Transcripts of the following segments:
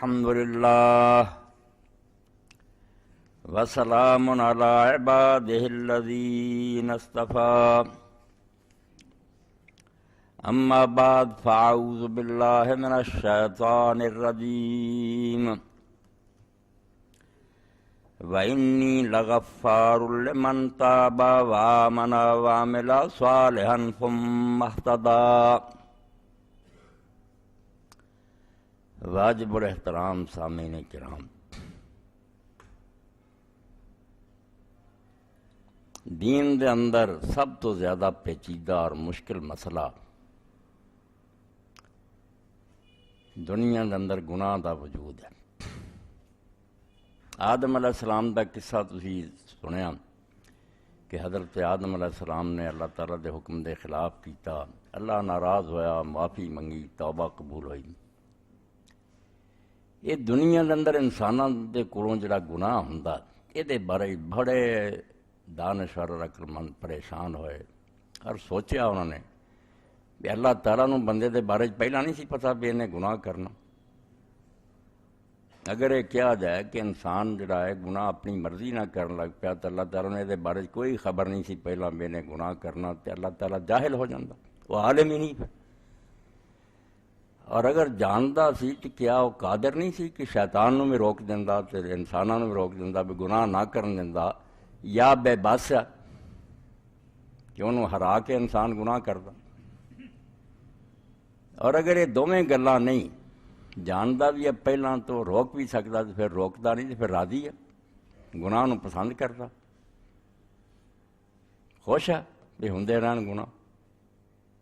الحمد لله وسلام على عباده الذين اصطفى أما بعد فأعوذ بالله من الشيطان الرجيم وإني لغفار لمن تاب وآمن وعمل صالحا ثم اهتدى۔ واجب الاحترام سامعین کرام، دین دے اندر سب تو زیادہ پیچیدہ اور مشکل مسئلہ دنیا دے اندر گناہ دا وجود ہے۔ آدم علیہ السلام دا قصہ تسی سنیا کہ حضرت آدم علیہ السلام نے اللہ تعالیٰ دے حکم دے خلاف کیتا، اللہ ناراض ہویا، معافی منگی، توبہ قبول ہوئی۔ یہ دنیا دے اندر انساناں دے کولوں جڑا گناہ ہوندا یہ دے بارے بڑے دانشور اور عقلمند پریشان ہوئے اور سوچیا انہوں نے کہ اللہ تعالیٰ نو بندے دے بارے پہلا نہیں سی پتا بھی انہیں گناہ کرنا۔ اگر یہ کیا جائے کہ انسان جڑا ہے گناہ اپنی مرضی نہ کرن لگ پیا تو اللہ تعالیٰ نے دے بارے کوئی خبر نہیں سی پہلا بھی انہیں گناہ کرنا، تو اللہ تعالیٰ جاہل ہو جاندہ، وہ عالم ہی نہیں پہ۔ اور اگر جاندا سی تو کیا وہ قادر نہیں سی کہ شیطان نو بھی روک دیندا تے انساناں نو بھی روک دیندا بھی گناہ نہ کرن دیندا، یا بے بس ہے کہ انہوں ہرا کے انسان گناہ کردا۔ اور اگر یہ دونوں گلاں نہیں جاندا بھی ہے پہلاں تو روک بھی سکدا، تو پھر روکدا نہیں، تو پھر راضی ہے، گناہ نو پسند کردا، خوش ہے بھی ہوندے رہن گناہ۔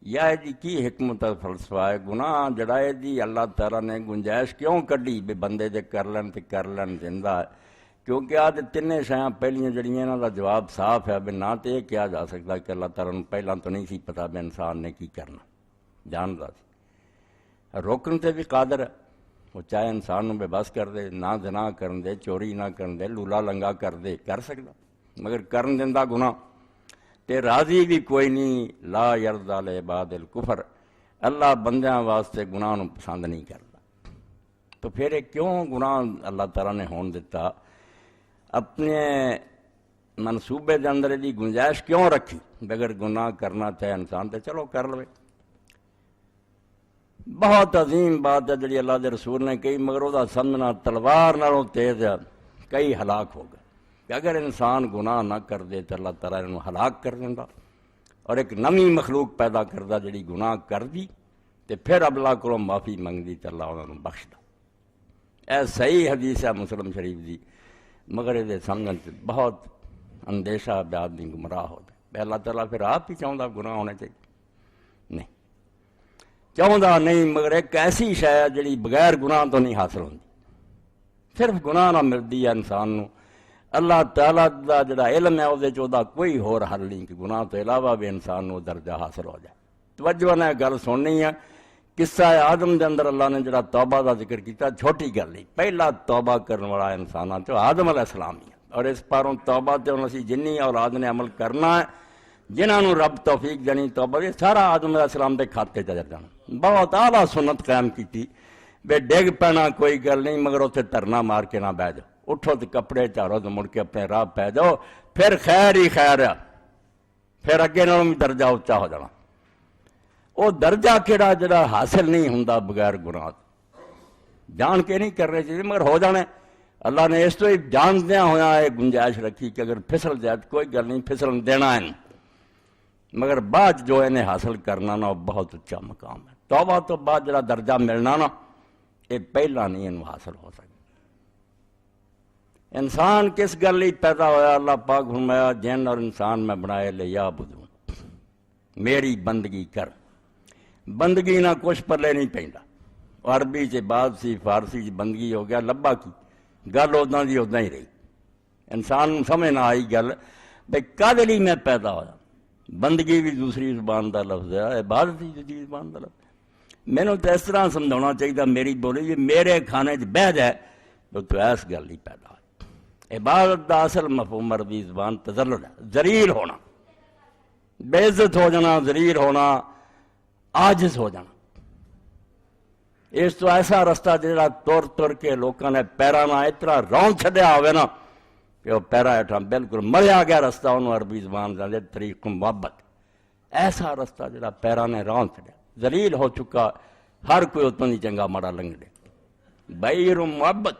یا جی کی حکمت فلسفہ ہے گناہ جڑا ہے جی اللہ تعالیٰ نے گنجائش کیوں کڈی بھی بندے دے کر لین زندہ ہے؟ کیونکہ آج تینے شیاں پہلیاں جڑیاں انہاں دا جواب صاف ہے بھی نہ تو یہ کیا جا سکتا کہ اللہ تعالیٰ نے پہلاں تو نہیں سی پتا بھی انسان نے کی کرنا، جاندا سی، روکن تے بھی قادر ہے، وہ چاہے انسان نو بے بس کر دے، نہ زنا کرن دے، چوری نہ کرن دے، لولا لنگا کر دے، کر سکتا، مگر کرن دیندا گناہ تے راضی بھی کوئی نہیں۔ لا یرضی لعباد الکفر، اللہ بندیاں واسطے گناہ نو پسند نہیں کرتا۔ تو پھر کیوں گناہ اللہ تعالیٰ نے ہون دیتا؟ اپنے منصوبے دے اندر دی گنجائش کیوں رکھی؟ بغیر گناہ کرنا چاہے انسان تے چلو کر لوے۔ بہت عظیم بات ہے جڑی اللہ دے رسول نے کہی، مگر وہ سمجھنا تلوار نالوں تیز ہے، کئی ہلاک ہو گئے کہ اگر انسان گناہ نہ کر دے تو اللہ تعالیٰ انہوں ہلاک کر دیندا اور ایک نمی مخلوق پیدا کردہ جڑی گناہ کر دی تے پھر اللہ کو معافی منگ دی تو اللہ انہوں بخش دا۔ اے صحیح حدیث ہے مسلم شریف دی، مگر یہ سمجھن سے بہت اندیشہ بے آدمی گمراہ ہو جائے۔ اللہ تعالیٰ پھر آپ ہی چاہتا گناہ ہونے چاہیے؟ نہیں چاہتا نہیں، مگر ایک ایسی شے ہے جڑی بغیر گناہ تو نہیں حاصل ہوتی، صرف گناہ نہ ملتی ہے انسان نو۔ اللہ تعالیٰ دا جڑا علم ہے وہ چاہتا کوئی ہور حل نہیں کہ گناہ تو علاوہ بھی انسان نو درجہ حاصل ہو جائے۔ توجہ نے گل سننی ہے، قصہ آدم دے اندر اللہ نے جڑا توبہ دا ذکر کیتا، چھوٹی گل نہیں، پہلا توبہ کرنے والا انسان تو آدم علیہ السلام ہی ہے، اور اس پاروں توبہ تے انہوں نے جنی اولاد نے عمل کرنا ہے، جنہاں نو رب توفیق دینی توبہ دے، سارا آدم علیہ السلام دے کھاتے چ جانا۔ بہت اعلیٰ سنت قائم کیتی بے ڈگ پینا کوئی گل نہیں، مگر اتنے دھرنا مار کے نہ بہ جاؤ، اٹھو تو کپڑے چارو تو مڑ کے اپنے راہ پہ جاؤ، پھر خیر ہی خیر ہے، پھر اگے نالوں بھی درجہ اچا ہو جانا۔ وہ درجہ کہڑا جڑا حاصل نہیں ہوندا بغیر گناہ، جان کے نہیں کرنے چاہیے مگر ہو جانے۔ اللہ نے اس تو ہی جاندیاں ہویا ہے گنجائش رکھی کہ اگر پھسل جائے کوئی گل نہیں، پھسلن دینا ہے، مگر بعد جو انہیں حاصل کرنا نا وہ بہت اچھا مقام ہے۔ توبہ تو بعد جڑا درجہ ملنا نا یہ پہلا نہیں انہوں حاصل ہو سکتا۔ انسان کس گل لی پیدا ہویا؟ اللہ پاک فرمایا جن اور انسان میں بنائے لے یا بدوں، میری بندگی کر۔ بندگی نہ کچھ پلے نہیں پیندا، عربی چ بعد سی، فارسی چ بندگی ہو گیا، لبا کی گل اداں دی اداں ہی رہی۔ انسان سمجھ نہ آئی گل بھائی کدے لی میں پیدا ہویا۔ بندگی بھی دوسری زبان دا لفظ ہے، عبادت بھی دوسری زبان دا لفظ ہے۔ مینوں تو اس طرح سمجھانا چاہیے میری بولی جی میرے کھانے چ بہ جائے تو ایس گل نہیں پیدا ہوئی۔ عبادت دا اصل مفہوم عربی زبان تذلل ہے، ذلیل ہونا، بے عزت ہو جانا، ذلیل ہونا، عاجز ہو جانا۔ اس تو ایسا رستہ جڑا تر تر کے لوگوں نے پیراں نال اتنا رون چھڈیا ہوئے نا کہ وہ پیراں ہیٹھاں بالکل مریا گیا رستہ، انہوں عربی زبان دے طریق محبت، ایسا رستہ جڑا پیراں نے رون چھڈیا، ذلیل ہو چکا، ہر کوئی اتوں نہیں چنگا ماڑا لنگڑے بھائی محبت۔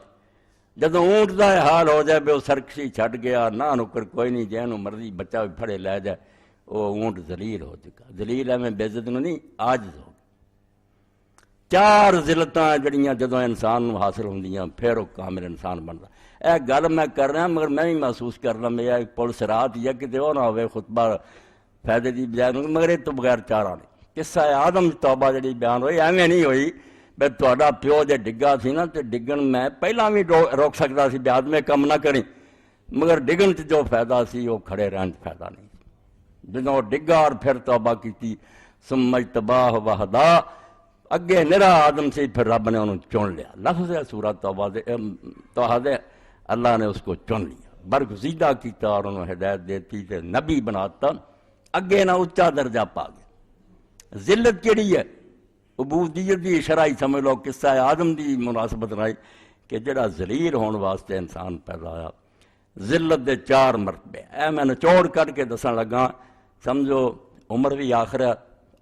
جدوں اونٹ دا حال ہو جائے بے وہ سرکشی چھڈ گیا، نہ نکر کوئی نہیں، جینوں مرضی بچہ بھی پھڑے لے جائے، وہ اونٹ ذلیل ہو چکا، ذلیل ہے میں بے عزت نہیں، عاجز ہو۔ چار ذلتاں جڑیاں جدوں انسان نو حاصل ہوندیاں پھر وہ کامل انسان بنتا۔ اے گل میں کر رہا مگر میں بھی محسوس کرنا میرا پل سرات یا کتے وہ نہ ہوئے خطبہ فائدے دی بجائے، مگر یہ تو بغیر چارہ نہیں۔ قصہ آدم توبہ جڑی بیان ہوئی ایویں نہیں ہوئی بے تہاڈا پیو جے ڈگا سی نا تے ڈگن میں پہلاں بھی روک سکتا سی بے آدمے کم نہ کریں، مگر ڈگن تے جو فائدہ سی وہ کھڑے رہن فائدہ نہیں۔ جدوں ڈگا اور پھر توبہ کیتی ثم اجتباہ وہدا، اگے نرا آدم سے پھر رب نے انہوں چن لیا، لفظ ہے سورہ توبہ دے اللہ نے اس کو چن لیا، برگزیدہ کیتا اور انہوں ہدایت دیتی تے نبی بناتا، اگے نہ اچا درجہ پا گیا۔ ذلت کیڑی ہے؟ عبودیت دی شرعی سمجھ لو، قصہ آدم دی مناسبت رائی کہ جڑا ذلیل ہون واسطے انسان پیدا آیا۔ ذلت دے چار مرتبے اے میں نچوڑ کر کے دسن لگا، سمجھو عمر بھی آخر ہے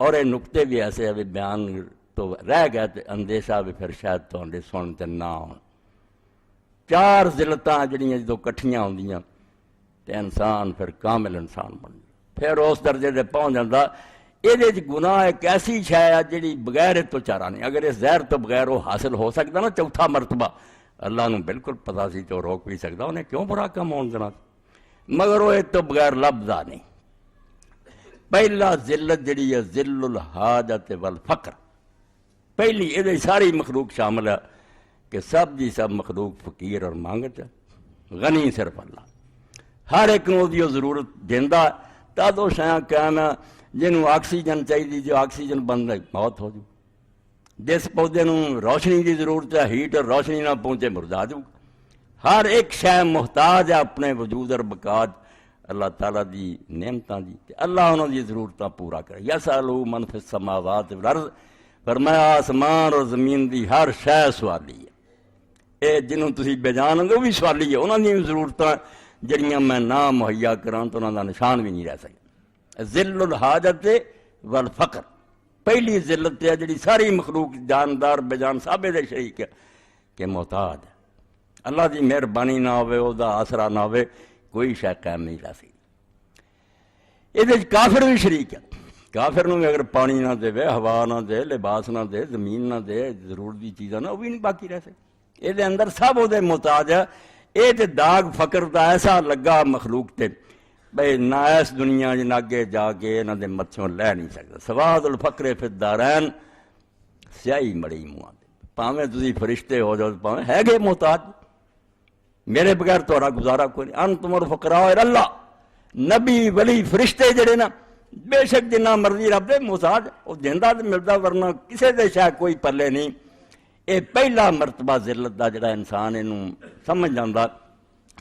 اور یہ نقطے بھی ایسے ابھی بیان تو رہ گئے تے اندیشہ بھی پھر شاید تو سنتے نہ ہوں۔ چار ذلتاں جڑیاں جدوں کٹھیاں ہوندیاں تے انسان پھر کامل انسان بن جائے، پھر اس درجے دے پہنچ جاتا۔ یہ گناہ ایک ایسی شے ہے جڑی بغیر تو چارہ نہیں، اگر اس زہر تو بغیر وہ حاصل ہو سکتا نا چوتھا مرتبہ، اللہ نے بالکل پتا سی تو روک بھی سکتا، انہیں کیوں برا کم ہون دینا، مگر وہ تو بغیر لفظہ نہیں۔ پہلا ذلت جڑی ہے ذل الحاجت والفقر، پہلی یہ ساری مخلوق شامل ہے کہ سب دی سب مخلوق فقیر اور مانگت ہے، غنی صرف اللہ، ہر ایک نو دی ضرورت دیندہ تا دو شیاں قائم ہے، جنہوں آکسیجن چاہیے جو آکسیجن بند ہے موت ہو جو، جس پودے نوں روشنی دی ضرورت ہے ہیٹ اور روشنی نہ پہنچے مردہ جو، ہر ایک شے محتاج ہے اپنے وجود اور بقات اللہ تعالیٰ دی نعمتاں دی، اللہ انہوں دی ضرورتاں پورا کرے۔ یسألو من فی السماوات والارض، فرمایا آسمان اور زمین دی ہر شے سوالی ہے، اے جنہوں تسی بے جان ہوں گے وہ بھی سوالی ہے، انہوں دی ضرورتاں جڑیاں میں نہ مہیا کراں تو انہوں دا نشان بھی نہیں رہ سکے۔ ذل الحاجت والفقر پہلی ذلت ہے جڑی ساری مخلوق جاندار بے جان صحابے دے شریک ہے کہ محتاج ہے، اللہ دی مہربانی نہ ہوئے او دا آسرا نہ ہوئے کوئی شے قائم نہیں رہ سکتی۔ یہ کافر بھی شریک ہے، کافر نو بھی اگر پانی نہ دے، ہوا نہ دے، لباس نہ دے، زمین نہ دے، ضرورت دی چیزاں نہ، وہ بھی نہیں باقی رہ سکتی۔ یہ اندر سب وہ محتاج ہے۔ یہ داغ فقر دا ایسا لگا مخلوق تے بھئی نہ اس دنیا جن اگے جا کے انہاں دے متھوں لے نہیں سکتا۔ سواد الفقر فی الدارین، سیاہی مڑی منہ دے، پاویں تسی فرشتے ہو جاؤ پاویں ہے گے محتاج، میرے بغیر تہاڈا گزارا کوئی نہیں۔ انتم الفقراء الی اللہ، نبی ولی فرشتے جڑے نا بے شک جنہ مرضی رب دے محتاج، وہ دیندا تے ملدا، ورنہ کسے دے شاید کوئی پلے نہیں۔ یہ پہلا مرتبہ ذلت دا جڑا انسان اینوں سمجھ جاندا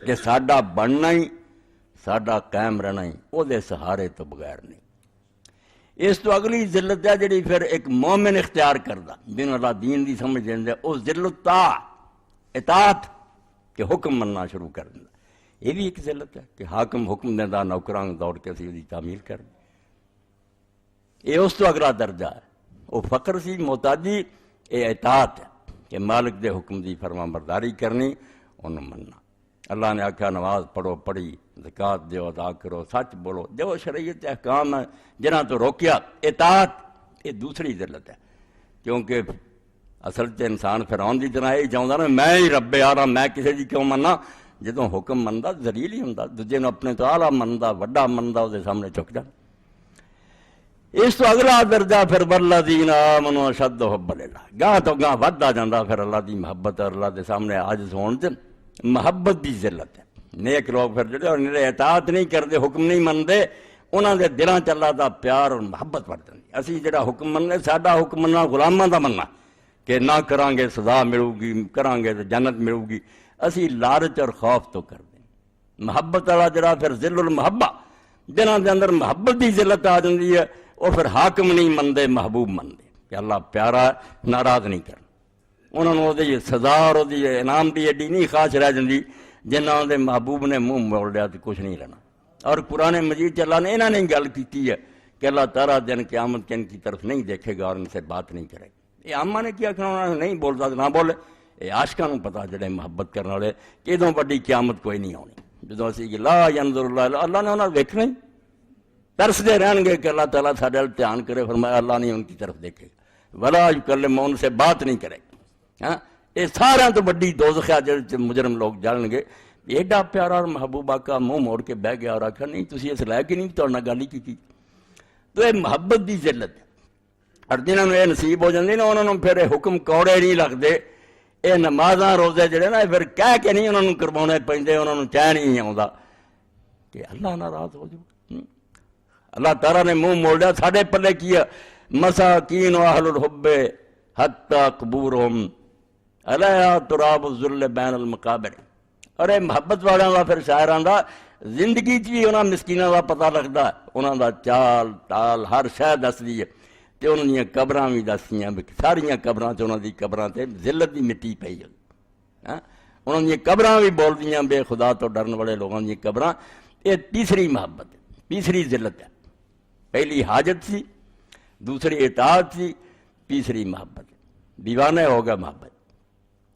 کہ ساڈا بننا ہی ساڈا قائم رہنا ہی وہ دے سہارے تو بغیر نہیں۔ اس تو اگلی ذلت ہے جڑی پھر ایک مومن اختیار کردا جن اللہ دین دی سمجھ دیندے، وہ ذلت اطاعت کہ حکم مننا شروع کر دیندا۔ یہ بھی ایک ذلت ہے کہ حاکم حکم دیندا نوکراں دوڑ کے اسی دی تعمیل کر دیں، یہ اس تو اگلا درجہ ہے۔ وہ فقر سی محتاجی، یہ اطاعت ہے کہ مالک دے حکم دی فرمان برداری کرنی، انہوں مننا۔ اللہ نے آکھا نماز پڑھو، پڑھی، زکوٰۃ دیو، ادا کرو، سچ بولو، جو شریعت احکام ہے جنہاں تو روکیا، اطاعت یہ دوسری ذلت ہے، کیونکہ اصل تے انسان فرعون دی طرح ہی چاہندا نا میں ہی رب آ رہا، میں کسی دی کیوں مننا، جدوں حکم مندا ذلیل ہی ہوندا، دوجے نوں اپنے تو اعلیٰ مندا، وڈا مندا، اس دے سامنے جھک جا۔ اس تو اگلا درجہ پھر والذین آمنوا اشد حبا للہ، گاہ تو گاہ ودتا جاندا پھر اللہ دی محبت اور اللہ دے سامنے عاجز ہون تے محبت دی ذلت ہے۔ نیک لوگ پھر جڑے اور میرے اطاعت نہیں کرتے، حکم نہیں منتے، انہاں دے دلاں چ اللہ دا پیار اور محبت بڑھ جاندی۔ اسی جڑا حکم مننے، ساڈا حکم مننا غلاماں دا مننا کہ نہ کران گے سزا ملو گی، کران گے تو جنت ملو گی، اسی لالچ اور خوف تو کر دیں۔ محبت والا جڑا پھر ذل المحبہ، جنہاں دے اندر محبت دی ذلت آ جاندی ہے، وہ پھر حاکم نہیں مندے، محبوب مندے کہ اللہ پیارا ناراض نہیں کرنا۔ انہوں نے وہ سزا اور وہ انعام بھی ایڈی نہیں خاص رہ جاتی جنہ دے محبوب نے منہ موڑ لیا تو کچھ نہیں رہنا۔ اور قرآن مجید اللہ نے انہوں نے گل کی ہے کہ اللہ تعالیٰ دن قیامت کے ان کی طرف نہیں دیکھے گا اور ان سے بات نہیں کرے گا۔ یہ عامہ نے کیا کرنا، انہوں نے نہیں بولتا تو نہ بولے، یہ عاشقاں نوں پتا جڑے محبت کرنے والے کہ ادوں بڑی قیامت کوئی نہیں آنی۔ جدوں اسی کہ لا ینظر اللہ، اللہ نے انہوں نے ویکھنا ہی، ترسدے رہن گے کہ اللہ تعالیٰ ساڈے ول دھیان کرے، فرمایا اللہ نہیں ان کی طرف دیکھے گا، ولا یکلمہ، ان سے بات نہیں کرے گا۔ ہاں یہ سارا تو بڑی دوزخ ہے جڑے مجرم لوگ جلن گے۔ ایڈا پیارا اور محبوب آقا منہ موڑ کے بہ گیا اور آخر نہیں تسی اس لے کے نہیں تو گل ہی کی۔ تو یہ محبت دی ذلت ہے، اور جنہوں نے یہ نصیب ہو جاتی نا انہوں نے پھر حکم کوڑے نہیں لگتے، یہ نمازاں روزے جڑے نا پھر کہہ کے نہیں انہوں نے کروانے پیندے، انہوں نے چین ہی نہیں آتا کہ اللہ ناراض ہو جائے۔ اللہ تعالیٰ نے منہ موڑ لیا، ساڈے پلے کیا مساکین و اہل الحب حتی قبورہم علیہا تراب الذل بین المقابر۔ اور یہ محبت والوں کا پھر شاعراں دا زندگی چ بھی انہاں مسکیناں دا پتہ لگتا، انہاں دا چال ٹال ہر شے دسدی ہے، تے انہاں دیاں قبراں بھی دسدیاں، ساریاں قبراں تے انہاں دی قبراں تے ذلت دی مٹی پئی ہے، انہاں دیاں قبراں بھی بولدیاں بے خدا تو ڈرن والے لوگاں دیاں قبراں۔ یہ تیسری محبت ہے، تیسری ذلت ہے۔ پہلی حاجت سی، دوسری اطاعت سی، تیسری محبت، دیوانے ہو گیا محبت۔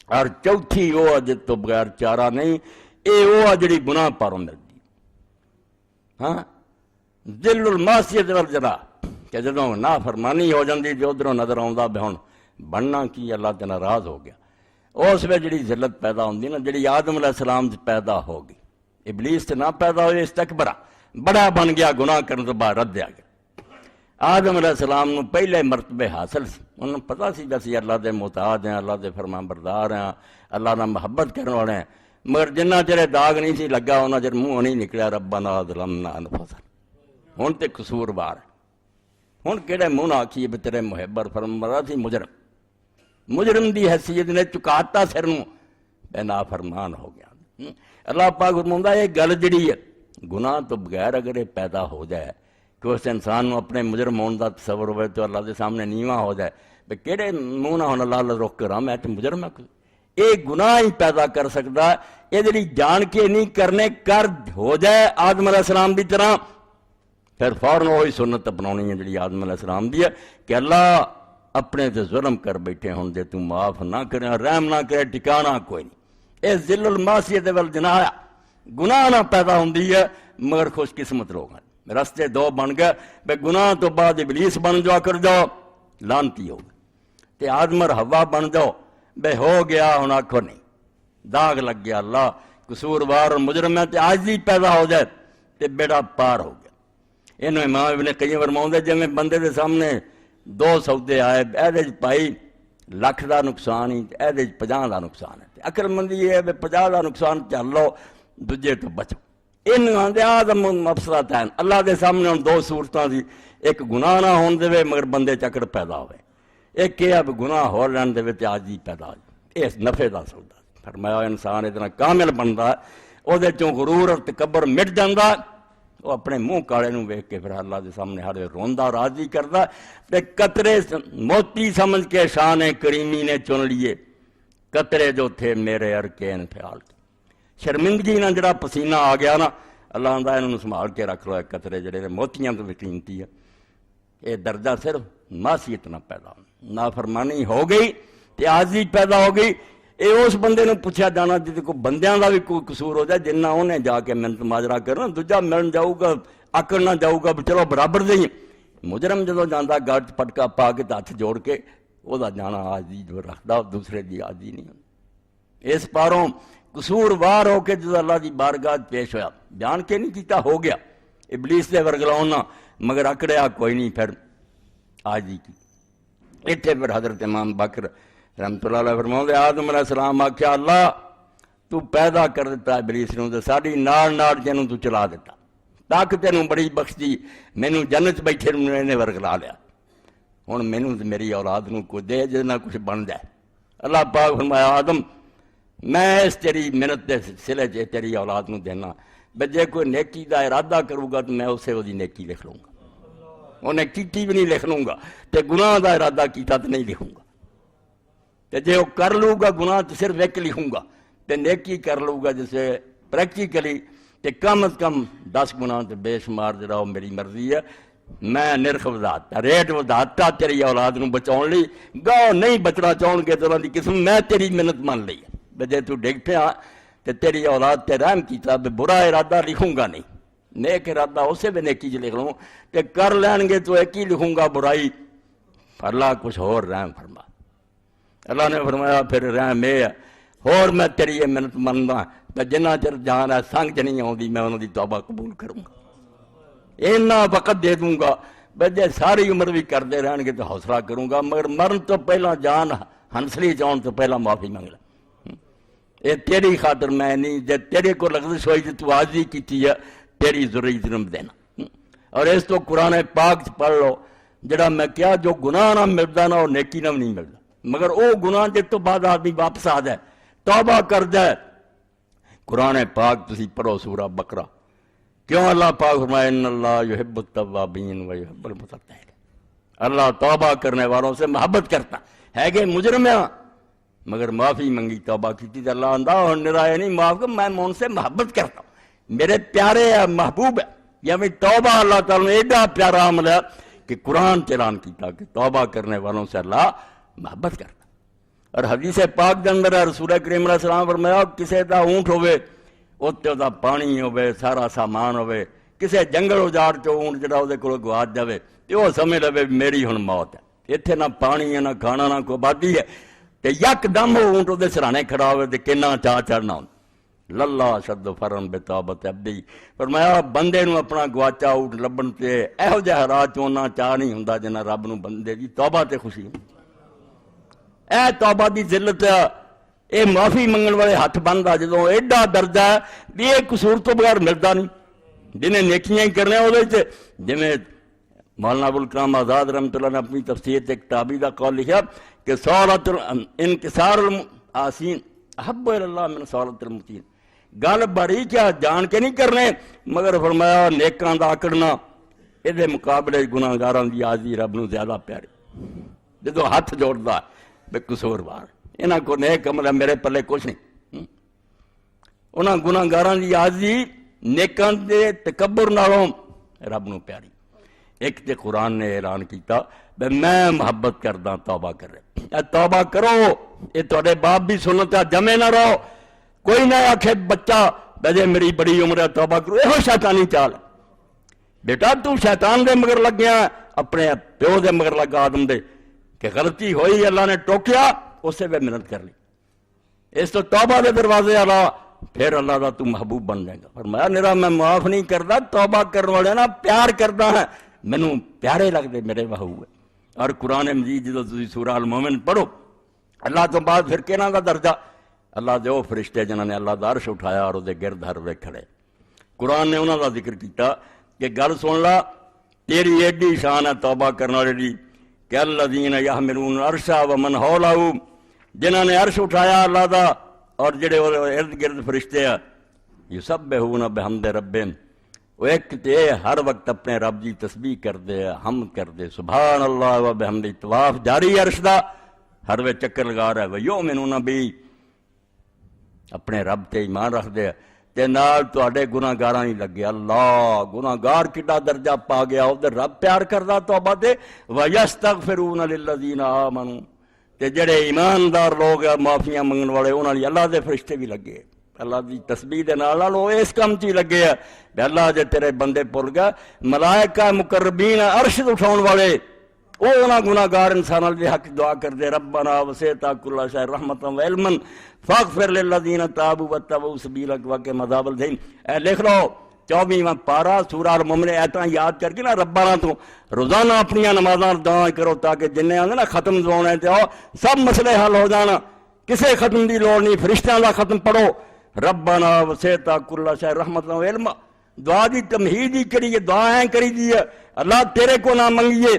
اور چوتھی وہ جت تو بغیر چارہ نہیں، اے وہ جڑی گناہ پاروں ملتی، ہاں ذل المعصیت والجناح، کہ جدوں نافرمانی ہو جاندی جو ادھروں نظر آوندا بے ہن بننا کی اللہ تے ناراض ہو گیا، اس وچ جڑی ذلت پیدا ہوندی نا، جڑی آدم علیہ السلام پیدا ہوگی، ابلیس تے نہ پیدا ہوئے استکبرا، بڑا بن گیا گناہ کرنے تو بعد رد آ گیا۔ آدم علیہ السلام نو پہلے مرتبے حاصل سی، انہوں نے پتا سی جیسے اللہ دے محتاج ہیں، اللہ دے فرمان بردار ہیں، اللہ نہ محبت کرنے والے ہیں، مگر جنہ چرے داغ نہیں سی لگا انہاں چر منہ نہیں نکلیا ربنا ظلمنا انفسنا۔ ہن تے قصوروار ہے، ہن کہڑے منہ نہ آکھیے بھی تیرے محب اور فرمانبردار سی مجرم دی حیثیت نے چکاتا سر نوں بے نافرمان ہو گیا۔ اللہ پاک فرماوندا یہ گل جڑی ہے گناہ تو بغیر اگر یہ پیدا ہو جائے کہ اس انسان نو اپنے مجرم ہونے کا تصور ہوئے تو اللہ دے سامنے نیواں ہو جائے، بے کہڑے منہ نہ ہونا اللہ رخ کر میں تو مجرم ہے، یہ گناہ ہی پیدا کر سکتا، یہ جڑی جان کے نہیں کرنے کر ہو جائے آدم علیہ السلام دی طرح، پھر فوراً وہی سنت اپناونی ہے جڑی آدم علیہ السلام دی ہے کہ اللہ اپنے تے ظلم کر بیٹھے ہوں دے تو معاف نہ کرے، رحم نہ کرے، ٹھکانا کوئی نہیں۔ یہ ذل المعصیت والجناح گناہ نہ پیدا ہوندی ہے، مگر خوش قسمت لوگ ہیں، رستے دو بن گئے، بے گناہ تو بعد ابلیس بن جا کر جاؤ لانتی ہو گئے، تے آدم اور حوا بن جاؤ بے ہو گیا ہن آکھو نہیں، داغ لگ گیا، اللہ قصوروار اور مجرم ہے، تے عاجزی پیدا ہو جائے تے بیڑا پار ہو گیا۔ انہوں امام ابن قیم فرماؤندے جویں بندے دے سامنے دو سودے آئے، ایدے پائی لکھ دا نقصان ہی، ایدے 50 دا نقصان ہے، عقل مندی یہ ہے 50 دا نقصان چل لو دجے تو بچو۔ آدھے آدم مفسدات ہیں، اللہ دے سامنے ہوں دو صورتاں دی، ایک گناہ نہ ہون دے مگر بندے چکر پیدا ہوئے، ایک یہ اب گناہ ہو لین دے تے عاجزی پیدا ہو جائے، اس نفع دا سودا۔ فرمایا انسان اتنا کامل بنتا ہے او دے چوں غرور اور تکبر مٹ جاندا، وہ اپنے منہ کالے نوں ویکھ کے پھر اللہ دے سامنے ہر روندا راضی کردا، تے قطرے موتی سمجھ کے شان کریمی نے چن لیے، قطرے جو تھے میرے ارکین خیال کے، شرمندگی نہ جڑا پسینہ آ گیا نا، اللہ آندا انہوں سنبھال کے رکھ لو، قطرے جڑے موتیاں تو بھی قیمتی ہے۔ یہ درجہ صرف معصیت نہ پیدا ہو، نافرمانی ہو گئی تے عاجزی پیدا ہو گئی، یہ اس بندے نے پوچھا جانا جی کو بندیاں دا بھی کوئی قصور ہو جائے جنہ انہیں جا کے منت ماجرا کرنا، دوجا ملن جاؤ گا آکڑ نہ جاؤ گا چلو برابر دیں، مجرم جدو جانا گاڑ پٹکا پا کے ہاتھ جوڑ کے وہ جانا عاجزی جو رکھتا دوسرے دی عاجزی نہیں ہوتی۔ اس پاروں قصور وار ہو کے جدو اللہ دی بارگاہ پیش ہویا، بیان کے نہیں کیتا ہو گیا ابلیس دے ورگلاؤنا، مگر اکڑیا کوئی نہیں، پھر عاجزی کی۔ اتنے پھر حضرت امام بکر رحمت اللہ علیہ فرماؤں آدم علیہ السلام آکھیا اللہ تو پیدا کر دیتا ابلیس نوں تے ساڈی نال نال جنوں تو چلا دیتا، طاقت تینوں بڑی بخش دی، مینوں جنت بیٹھے نے ورگلا لیا، ہن مینوں تے میری اولاد نوں کوئی دے جس نہ کچھ بن جائے۔ اللہ پاک فرمایا آدم میں اس تیری محنت دے سلے چ تیری اولاد نوں دینا، بجے کوئی نیکی دا ارادہ کروں گا تو میں اسے وہ نیکی لکھ لوں گا، انہیں کیتی بھی نہیں لکھ لوں گا، تے گناہ دا ارادہ کیتا تو نہیں لکھوں گا۔ تے جے وہ کر لوں گا گناہ تو صرف ایک لکھوں گا، تے نیکی کر لوں گا جسے پریکٹیکلی تے کم از کم 10 گناہ تے بے شمار جڑا وہ میری مرضی ہے، میں نرخ وضاتا ریٹ وضاتا تیری اولاد نو بچاؤ لی، گاؤں نہیں بچنا چاہن گے تو انہوں دی قسم میں تیری منت مان لی ہے، جے تو ڈگ پیا تے تیری اولاد تے رحم کیتا برا ارادہ لکھوں گا نہیں، نیک ارادہ اسے بھی نیکی چ لکھ لوں تے کر لین گے تو ایک ہی لکھوں گا برائی، اللہ کچھ اور رحم فرما۔ اللہ نے فرمایا پھر رحم اے اور میں تیری یہ منت مندا تے جنہ چر جان ہے سنگ چ نہیں آؤندی میں انہوں دی توبہ قبول کروں گا، اینا وقت دے دوں گا بجے ساری عمر بھی کرتے رہن گے تو حوصلہ کروں گا، مگر مرن تو پہلا جان ہنسلی چاہن تو پہلا معافی منگ لیں، یہ تیری خاطر میں نہیں، جے تیرے کو لغزش ہوئی تو عاجزی کیتی ہے تیری ضرورت نم دینا۔ اور اس تو قرآن پاک پڑھ لو جڑا میں کیا جو گناہ نہ ملتا نا وہ نیکی نہ نہیں ملتا، مگر وہ گناہ جس تو بعد آدمی واپس آ جائے توبہ کر جائے، قرآن پاک تسی پڑھو سورہ بقرہ، کیوں اللہ پاک فرمائے ان اللہ یحب التوابین و یحب المتطہرین، اللہ توبہ کرنے والوں سے محبت کرتا ہے کہ مجرم ہے مگر معافی منگی توبہ کی تھی، اللہ اندھا اور نرائے نہیں معاف کر، میں ان سے محبت کرتا ہوں، میرے پیارے ہے محبوب ہے، یعنی توبہ اللہ تعالیٰ نے ایڈا پیارا عمل ہے کہ قرآن اعلان کیتا کہ توبہ کرنے والوں سے اللہ محبت کرتا۔ اور حدیث پاک کے اندر ہے رسول کریم علیہ السلام فرمایا کسے دا اونٹ ہوئے اتنے دا پانی ہوئے سارا سامان ہوئے، کسے جنگل اجاڑ چو اونٹ جڑا وہ کو گواچ جائے تو وہ سمجھ لے میری ہن موت ہے، اتنے نہ پانی ہے نہ کھانا نہ کوئی آبادی ہے، تے یک دم وہ اونٹ وہ سرانے کھڑا ہوئے تے کنا چاہ چڑھنا ہوں للہ شد فرن بے توبت عبدی، فرمایا بندے نو اپنا گواچا اونٹ لبن تے ایہو جہ حالات چونا چاہ نہیں ہوندا جنہ رب نو بندے دی توبہ تے خوشی ہوں، اے توبہ دی ذلت اے معافی منگن والے ہاتھ بندا جدوں ایڈا درجہ ہے بھی یہ قصور تو بغیر ملتا نہیں، جنہیں نیکیاں ہی کرنے وہ جویں مولانا ابوالکلام آزاد رحمۃ اللہ نے اپنی تفسیر ایک تابعی کا قول لکھا کہ سولۃ انکسار العاصین احب الی اللہ من سولۃ المطیعین، گل بڑی کیا جان کے نہیں کرنے مگر فرمایا نیکاں دا آکڑنا یہ مقابلے گناہگاراں دی عاجزی رب نو زیادہ پیاری، جدوں ہاتھ جوڑدا ہے بے قصور وار انہاں کو نیک عمل ہے میرے پلے کچھ نہیں، انہاں گناہگاراں دی عاجزی نیکاں دے تکبر نالوں رب نو پیاری۔ ایک تے قرآن نے اعلان کیتا میں محبت کردا توبہ کر رہے، توبہ کرو، یہ تھوڑے باپ بھی سنتا جمے نہ رہو، کوئی نہ آکھے بچہ بجے میری بڑی عمر ہے توبہ کرو، یہ شیطانی چال بیٹا تو شیطان دے مگر لگ گیا، اپنے پیو دے مگر لگا آدم دے کہ غلطی ہوئی اللہ نے ٹوکیا اسے بھی محنت کر لی، اس تو توبہ دے دروازے اللہ پھر اللہ دا تو محبوب بن جائے گا۔ فرمایا میرا میں معاف نہیں کردا، توبہ کرنے والے نا پیار کردا ہے، مینوں پیارے لگدے میرے محبوب ہے۔ اور قرآن مجید جدوں تسی سورہ المومن پڑھو اللہ تو بعد پھر کہنا دا درجہ اللہ دے وہ فرشتے جنہوں نے اللہ دا عرش اٹھایا اور دے گرد ہر وے کھڑے، قرآن نے انہوں دا ذکر کیتا کہ گل سن لا تیری ایڈی شان ہے توبہ کرنے والے دی کہ الذین یحملون العرش ومن حولہ، جنہوں نے عرش اٹھایا اللہ دا اور جڑے ارد گرد فرشتے ہیں یسبحون بحمد ربہم، وہ ایک تے ہر وقت اپنے رب دی تسبیح کر دے حمد کر دے سبحان اللہ و بحمد، طواف جاری عرش دا ہر وے چکر لگا رہا ہے، ویؤمنون بھی اپنے رب تے ایمان رکھ دے تے نال تواڈے گناہگاراں نہیں لگے، اللہ گناہگار کڈا درجہ پا گیا ادھر رب پیار کردا توبہ تے ویستغفرون للذین آمنوا، تے جڑے ایماندار لوگ ہیں معافیاں منگن والے انہاں لئی اللہ دے فرشتے بھی لگے، اللہ دی تسبیح دے نال وہ اس کم چی لگے ہیں کہ اللہ جے تیرے بندے بھول گیا، ملائکہ مقربین عرش اٹھاؤن والے وہ انہاں گناہگار انساناں دے حق دعا کر دے ربنا وسعت کل شیء رحمتا و علما فاغفر للذین تابوا واتبعوا سبیلک وقهم عذاب الجحیم۔ اے لکھ لو 24واں پارہ سورہ المومن ایتاں یاد کر کے نا ربنا تو روزانہ اپنی نمازاں دعائیں کرو تاکہ جننے آندے نا ختم زونے تے سب مسئلے حل ہو جانا، کسے ختم دی لوڑ نہیں، فرشتیاں دا ختم پڑھو ربنا وسعت کل شیء رحمتا و علما، دعا دی تمہید ہی کری، دعائیں کری دی ہے اللہ تیرے کو نہ منگیے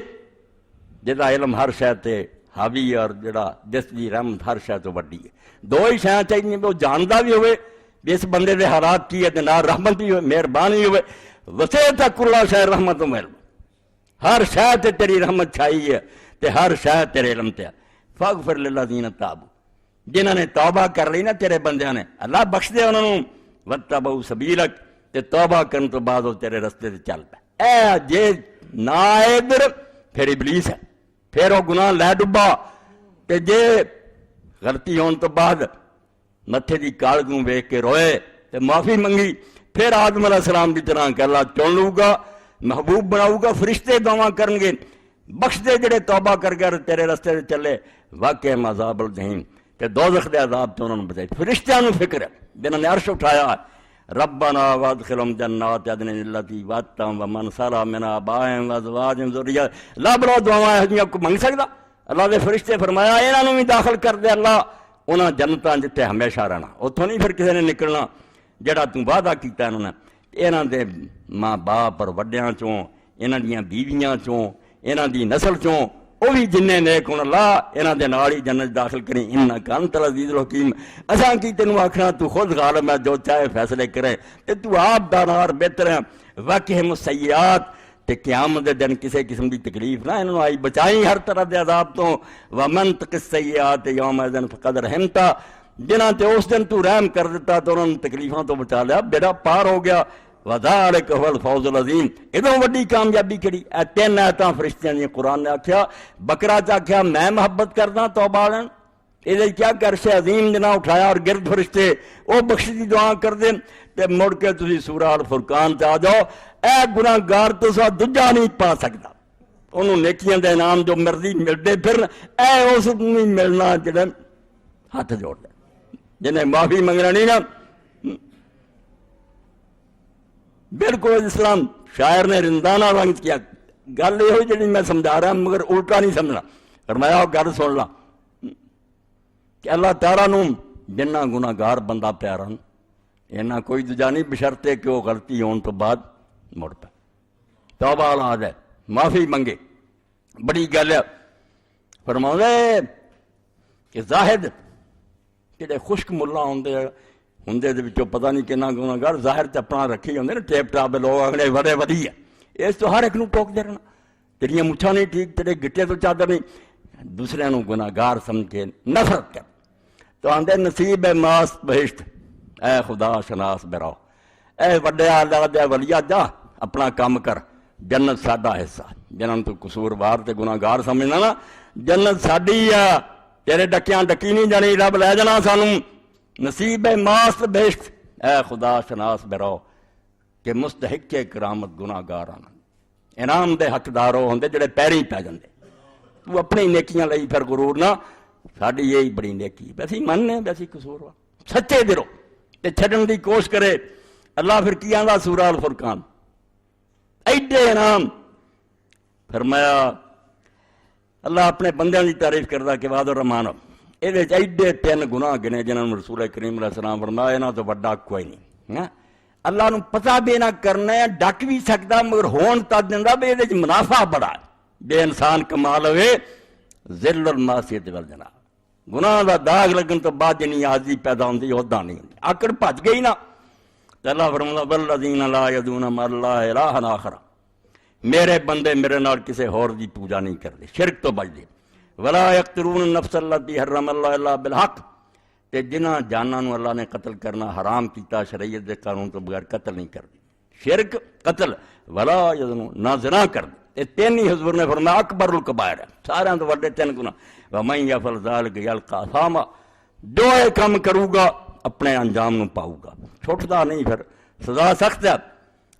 جدا علم ہر شے تے حاوی اور جڑا جس دی رحمت ہر شے تو وڈی ہے، دو ہی شے چاہیے وہ جاندا بھی ہوئے اس بندے دے حالات کی ہے تے نال رحمت بھی ہوئے مہربانی ہوئے، وسعت کل شیء رحمت و علم، ہر شے تے تیری رحمت چھائی ہے تے ہر شے تیرے علم تے، فاغفر للذین تابوا، جنہوں نے توبہ کر لی نا تیرے بندیاں نے، اللہ بخش دے انہوں نے، وَاتَّبَعُوا سَبِيلَكَ، تے توبہ کرن تو بعد وہ تیرے رستے سے چل پے۔ اے جے نہ آئے ادھر پھر ابلیس ہے، پھر وہ گناہ لے ڈبا، تے جے غلطی ہون تو بعد متھے دی کالگوں ویکھ کے روئے تے معافی منگی، پھر آدم علیہ السلام دی طرح کہ اللہ چن لوں گا، محبوب بناؤں گا، فرشتے دعا کرن گے، بخش دے جڑے توبہ کر کے تیرے رستے سے چلے، واقع عذاب الجحیم، تے دوزخ دے عذاب تو انہوں نے بتائی۔ فرشتیاں نو فکر ہے جنہوں نے عرش اٹھایا ہے، ربنا وادخلهم جنات عدن التي وعدتهم ومن صلح من آبائهم وازواجهم ذريتهم، لا بڑا دعائیں ہیں کو منگ سکدا؟ اللہ دے فرشتے فرمایا انہاں نو بھی داخل کر دے اللہ انہاں جنتاں جتے ہمیشہ رہنا، اتھوں نہیں پھر کسی نے نکلنا جڑا تو وعدہ کیتا انہوں نے۔ انہاں دے ماں باپ اور وڈیاں چوں، انہاں دیاں بیویاں چوں، انہاں دی نسل چوں، وہ بھی جنہیں نیک ہون اللہ انہاں دے نال ہی جنت داخل کریں، انک انت العزیز الحکیم۔ اساں کی تینوں آکھنا تو خود غالب ہے، جو چاہے فیصلے کرے، تے تو آپ دانا اور بہتر ہے۔ واقعہم السیئات، تے قیامت دے دن کسی قسم دی تکلیف نہ انہوں آئی، بچائیں ہر طرح دے عذاب تو۔ ومن تق السیئات یومئذ فقد رحمتا، جنہاں تے اس دن تو رحم کر دیتا تو انہوں نے تکلیفاں تو بچا لیا، بیڑا پار ہو گیا۔ وَذَلِكَ هُوَ الْفَوْزُ الْعَظِيمُ، ادھوں وڈی کامیابی کری۔ اے تین آیتاں فرشتیاں دی قرآن نے آکھیا، بقرہ چ آکھیا میں محبت کردا توبہ والن، یہ کیا کرش عظیم جنا اٹھایا اور گرد فرشتے وہ بخش دی دعا کر دیں، تے مڑ کے تسی سورہ الفرقان تے آ جاؤ، اے گناہگار تو سا دجا نہیں پا سکدا، انہوں نیکیاں دے انعام جو مرضی ملدے پھر اے اس نہیں ملنا جڑے ہاتھ جوڑ دے، جنہیں معافی منگنا نہیں نا۔ بالکل اسلام شاعر نے رندانہ رنگ کیا، گل یہ ہوئی جڑی میں سمجھا رہا مگر الٹا نہیں سمجھنا، فرمایا گل سن لا کہ اللہ تعالیٰ نو جنہ گناہگار بندہ پیارا اینا کوئی دجا نہیں بشرطے کہ وہ غلطی ہون تو بعد مڑ پہ توبہ والا ہے، معافی منگے، بڑی گل ہے۔ فرماؤں کہ زاہد جڑے خشک ملا ہوندے دے وچوں پتہ نہیں کنا گناہگار، ظاہر تے اپنا رکھی ہوندے نا ٹیپ ٹاپ لوگ اگلے بڑے ودی ہے، اس تو ہر ایک نو ٹوک دے رہنا، تیریاں مچھاں نہیں ٹھیک، تیرے گٹے تو چادر نہیں، دوسرے نو گناہگار سمجھ کے نفرت کر تو آندے نصیب ہے ماست بہشت، اے خدا شناس براؤ، اے وڈے اللہ دے ولیہ جا اپنا کام کر، جنت ساڈا حصہ، جنہاں تو قصوروار تے گناہگار سمجھنا نا، جنت ساڈی ہے، تیرے ڈکیاں ڈکی نہیں جانی، رب لے جانا سانوں، نصیب ہے ماست بہشت، اے خدا شناس براؤ کہ مستحق کرامت گناہگار آنا، انعام دے حقدار ہوندے جڑے پیری پی جاندے، تو اپنی نیکیاں لئی پھر غرور نہ، ساڈی یہی بڑی نیکی، ویسی مننے ویسی قصور سچے دلوں تے چھڈن دی کوشش کرے۔ اللہ پھر کی آندا سورہ الفرقان، ایڈے انعام فرمایا، اللہ اپنے بندیاں دی تعریف کردا کہ وعد الرحمان، یہ ایڈے تین گناہ گنے جنہوں نے رسول کریم علیہ السلام فرمایا انہاں تو بڑا کوئی نہیں، اللہ نو پتہ بھی نہ کرنا ہے، ڈک بھی سکدا مگر ہون تا دیندا بھی یہ منافع بڑا ہے، بے انسان کمال ہوئے ذل المعصیت والجناب، گناہ دا داغ لگن تو بعد جنی عاجزی پیدا ہوندی عہدہ نہیں ہوندی، آکڑ بھج گئی نا، تو اللہ فرماتا والذین لا یدعون مع اللہ الہا آخر، میرے بندے میرے نال کسی اور دی پوجا نہیں کردے، شرک تو بچ دے، ولا یقتلون النفس التی حرم اللہ الا بالحق، تے جنہاں جاناں نو اللہ نے قتل کرنا حرام کیتا شریعت دے قانون تو بغیر قتل نہیں کردے، شرک قتل ولا یزنون، نہ زنا کردے، یہ تین ہی حضور نے فرمایا اکبر الکبائر ہے، سارے تو وڈے تین گناہ، ومن یفعل ذلک یلقی اثاما، جو یہ کام کروں گا اپنے انجام نو پاؤں گا، چھوٹدا نہیں، پھر سزا سخت ہے،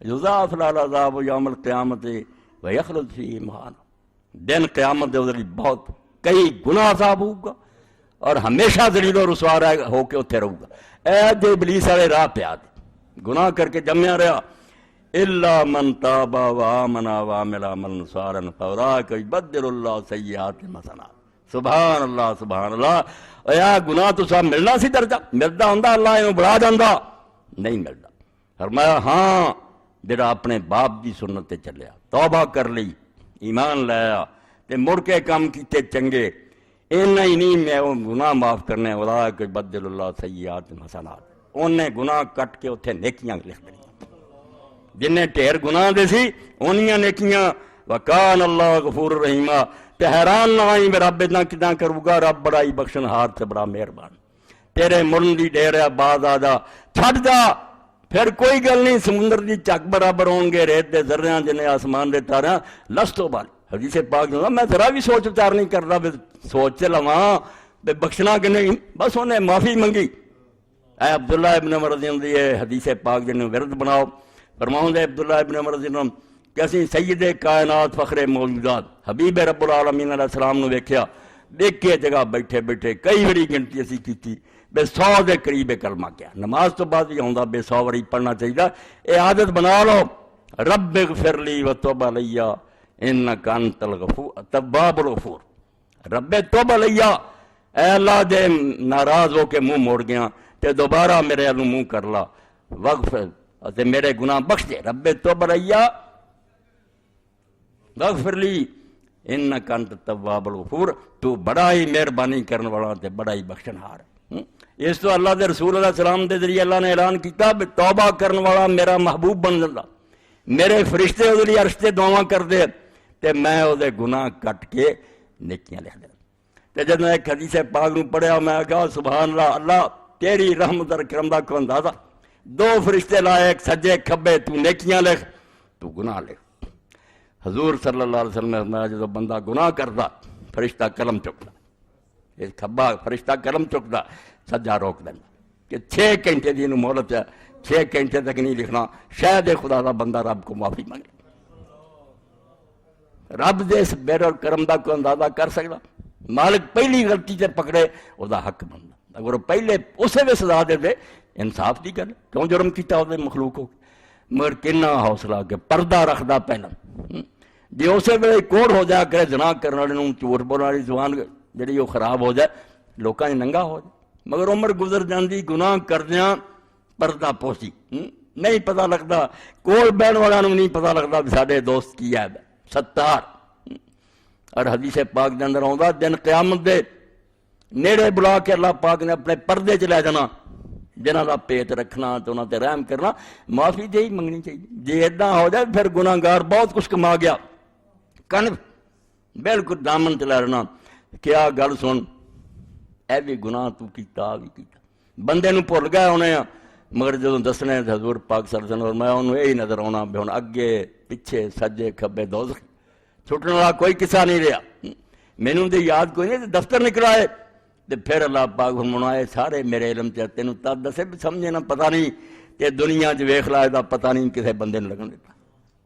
یضاعف له العذاب یوم القیامت ویخلد فیہ مہانا، دن قیامت دے ادھر بہت کئی گناہ عذاب ہوگا اور ہمیشہ ذلیل و رسوا ہو کے اتنے رہوں گا۔ اے جو ابلیس والے راہ پہ آ دے، گناہ کر کے جمیا رہا، الا من تاب وآمن وعمل عملا صالحا فاولئک یبدل اللہ سیئات حسنات، سبحان اللہ سبحان اللہ۔ اے گناہ تو سب ملنا سی درجہ، ملتا ہوں اللہ یہ بڑھا جاندہ، نہیں ملتا۔ فرمایا ہاں جڑا اپنے باپ دی سنت تے چلیا، توبہ کر لی، ایمان لایا تے مڑ کے کام کیتے چنگے، اینا ہی نہیں میں وہ گناہ معاف کرنے والا کہ بدل اللہ سیئات حسنات، انہیں گناہ کٹ کے اتنے نیکیاں لکھ دیں، جنہیں ٹھیر گناہ دے سی انہیاں نیکیاں وکان اللہ غفور رحیمہ، تے حیران نہ آئی میں رب اتنا کداں کروں گا، رب بڑا ہی بخشن ہار تے بڑا مہربان، تیرے مرن دی ڈیر ہے باز آ جا، چھٹ جا، پھر کوئی گل نہیں، سمندر دی چک برابر ہوں گے ریت دے ذریاں جنہیں آسمان دے تاراں، لستو بال حدیث پاک جو میں ذرا بھی سوچ وچار نہیں کرتا، سوچ چ لواں بخشنا کہ نہیں، بس انہیں معافی منگی۔ اے عبداللہ ابن عمر رضی اللہ عنہ حدیث پاک جنہیں ورد بناؤ، فرماؤں دے عبداللہ ابن عمر رضی اللہ عنہ کہ اسی سید کائنات فخر موجودات حبیب رب العالمین علیہ السلام نے ویکھیا، دیکھ کے جگہ بیٹھے بیٹھے کئی بڑی گنتی اسی کیتی، بے 100 دے قریب کلمہ کیا، نماز تو بعد ہی آؤں بے 100 واری پڑھنا چاہیے، اے عادت بنا لو، رب اغفر لی وتوب علیہ انک انت التواب الغفور، رب توب علیہ، اے اللہ دے ناراض ہو کے منہ موڑ گیا تے دوبارہ میرے الوں منہ کر لا، وغفر تے میرے گناہ بخش دے، رب توب علیہ وغفر لی انک انت التواب الغفور، تو بڑا ہی مہربانی کرنے والا تے بڑا ہی بخشنہار۔ اس تو اللہ دے رسول علیہ السلام دے ذریعے اللہ نے اعلان کیتا کہ توبہ کرنے والا میرا محبوب بن جاتا، میرے فرشتے وہ لیے عرش تے دعاواں کر دے تے میں وہ دے گناہ کٹ کے نیکیاں لکھ دے۔ تے جب میں ایک حدیث پاک نو پڑھیا میں کہا سبحان اللہ، اللہ تیری رحمت اور کرم دا کو اندازہ، 2 فرشتے لائے ایک سجے کھبے، تو نیکیاں لکھ تو گناہ لکھ۔ حضور صلی اللہ علیہ وسلم نے فرمایا جب بندہ گناہ کرتا فرشتہ قلم چکتا، یہ کھبا فرشتہ قلم چکتا، سجا روک دینا کہ 6 گھنٹے دی مہلت ہے، 6 گھنٹے تک نہیں لکھنا، شاید خدا دا بندہ رب کو معافی مانگے، رب دے اس بیر اور کرم دا کو اندازہ کر سکتا، مالک پہلی غلطی سے پکڑے وہ دا حق بنتا، اگر وہ پہلے اسے بھی سزا دے دے انصاف دی گل، کیوں جرم کیتا وہ مخلوق ہو، مگر کنا حوصلہ کہ پردہ رکھدا پہلا، جی اسے ویلے کوڑ ہو جائے کرے زنا کرنے والے جھوٹ بولنے والی زبان جڑی وہ خراب ہو جائے، لوکاں نے ننگا ہو جائے، مگر عمر گزر جاندی گناہ کردیاں پردہ پوسی، نہیں پتہ لگتا، کول بہن والوں نہیں پتہ لگتا ساڈے دوست کی ہے ستار۔ اور حدیث پاک دے اندر آਉਂدا دن قیامت دے نیڑے بلا کے اللہ پاک نے اپنے پردے چ لے جانا، جنہاں دا پیٹ رکھنا تو انہاں تے رحم کرنا، معافی دے ہی منگنی چاہیے، جی اداں ہو جائے پھر گناہ گار بہت کچھ کما گیا، کن بالکل دامن چ لے رہنا، کیا گل سن اے بھی گناہ تو کیتا بھی کیتا، بندے نو بھول گئے ہونے ہیں، مگر جدوں دسنے حضور پاک صلی اللہ علیہ وسلم میں انہوں یہی نظر آنا بھی ہن اگے پیچھے سجے کھبے دوزخ، چھٹنے والا کوئی قصہ نہیں رہا، مینوں دے یاد کوئی نہیں، دفتر نکلائے تے پھر اللہ پاک فرمائے سارے میرے علم چ تینوں تب دسے بھی سمجھے نہ پتہ نہیں تے دنیا چ ویکھ لا دا پتہ نہیں کسے بندے نے لگن دیتا،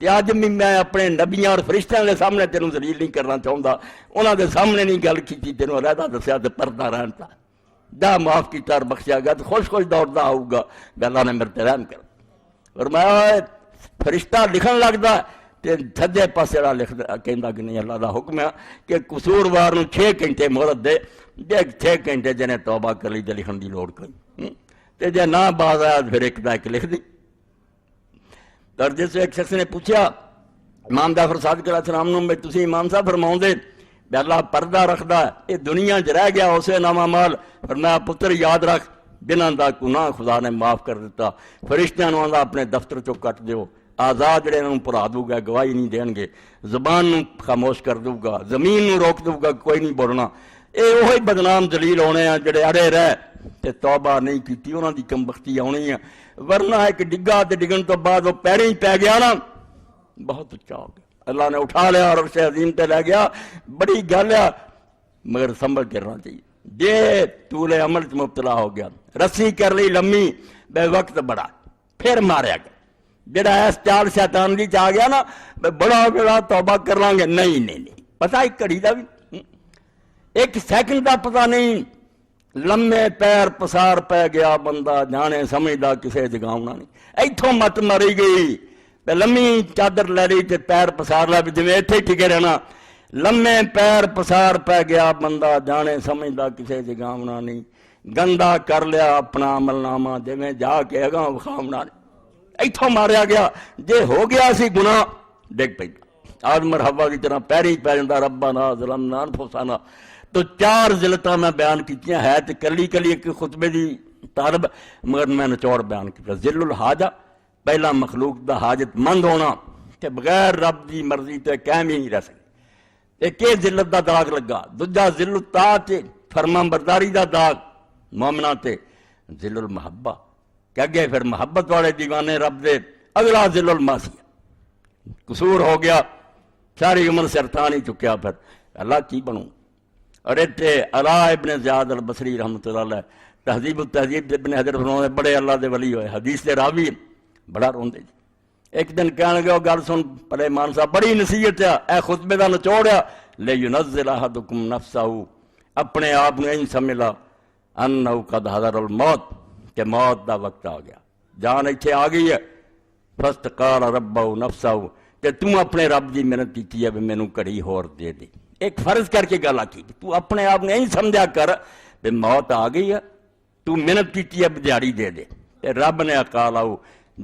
تے اج بھی میں اپنے نبیاں اور فرشتیاں دے سامنے تینوں ذلیل نہیں کرنا چاہتا، انہاں دے سامنے نہیں گل کیتی، تینوں علیحدہ دسیا تے پردہ رہن تا دا معاف کیتا اور بخشیا گیا، خوش خوش دوڑدا آؤ گا کہ اللہ نے میرے تے رحم کر، فرمایا فرشتہ لکھن لگدا تے سجے پاسے والا لکھ کہندا کہ نہیں، اللہ دا حکم ہے کہ قصوروار نو 6 گھنٹے مہلت دے، جے 6 گھنٹے جنے توبہ کر لی تے لکھن دی لوڑ کوئی، تے جے نہ باز آیا پھر ایک دا ایک لکھ دی۔ درجے سے ایک شخص نے پوچھا امام جعفر صادق علیہ السلام نو میں تسی امام صاحب فرماؤں دے کہ اللہ پردہ رکھدا ہے، یہ دنیا چ رہ گیا اسے نامہ مال، فرمایا پتر یاد رکھ جنہاں دا گناہ خدا نے معاف کر دیتا، فرشتیاں نو آندا اپنے دفتر چوں کٹ دیو، آزاد جڑے انہوں پڑھا دوں گا گواہی نہیں دین گے، زبان نو خاموش کر دوں گا، زمین نو روک دوں گا کوئی نہیں بولنا، اے وہی بدنام ذلیل ہونے ہیں جڑے اڑے رہ تے توبہ نہیں کیتی، انہاں دی کمبختی آنی ہے، ورنہ ایک ڈگا تے ڈگن تو بعد وہ پیریں ہی پی گیا نا بہت اچھا ہو گیا، اللہ نے اٹھا لیا اور عرش عظیم تے لے گیا، بڑی گل ہے مگر سنبھل کے رہنا چاہیے، جے طول عمل چ مبتلا ہو گیا، رسی کر لی لمبی بے وقت بڑا پھر ماریا گیا، جڑا اس چال شیطان دی چاہ گیا نا بڑا بڑا توبہ کر لیں گے، نہیں پتہ ایک گھڑی دا بھی ایک سیکنڈ دا پتہ نہیں، لمے پیر پسار پہ گیا بندہ جانے سمجھدا کسے جگاؤنا نہیں، ایتھوں مت ماری گئی لممی چادر لے لی تے پیر پسار لا بھی جویں ایتھے ٹکے رہنا، لمے پیر پسار پہ گیا بندہ جانے سمجھدا کسے جگاؤنا نہیں، گندا کر لیا اپنا عمل نامہ جویں جا کے اگاں وکھاونا نہیں، ایتھوں ماریا گیا، جے ہو گیا سی گناہ ڈگ پہ آدم اور حوا کی طرح پیری پہ جاتا ربنا ظلمنا انفسنا، تو 4 ذلتاں میں بیان کیتیاں ہے تے کلی کلی ایک خطبے دی طالب مگر میں نچوڑ بیان کیتا، ذل الحاجہ پہلا مخلوق دا حاجت مند ہونا، کہ بغیر رب دی مرضی تو قائم ہی نہیں رہ سکتے. ایک یہ ذلت دا داغ لگا، دوجا ذل الطاعت فرما برداری دا داغ مومناں تے، ذل المحبہ کہ اگے پھر محبت والے دیوانے رب دے، اگلا ذل المعصیہ قصور ہو گیا، ساری عمر سرطان ہی چکیا، پھر اللہ کی بنوں. اور اتنے علا ابن زیاد البصری رحمۃ اللہ علیہ تہذیب التہذیب ابن حجر فرماتے بڑے اللہ دے ولی ہوئے، حدیث دے راوی بڑا روندے جی. ایک دن کہنے گے گل سن پڑے مان صاحب بڑی نصیحت ہے، اے خطبے دا نچوڑیا لینزل احدکم نفسہ، اپنے آپ نے این سمجھ لا انہو قد حضر الموت کہ موت دا وقت آ گیا، جان ایتھے آ گئی ہے. فاستقال ربہ نفسہ کہ تم اپنے رب دی محنت کی ہے بھی مینوں کڑی ہور دے دے. ایک فرض کر کے گل آکی تو اپنے آپ نے این سمجھا کر بھی موت آ گئی ہے، تو محنت کی ہے بھی دیہڑی دے دے. رب نے اقال آؤ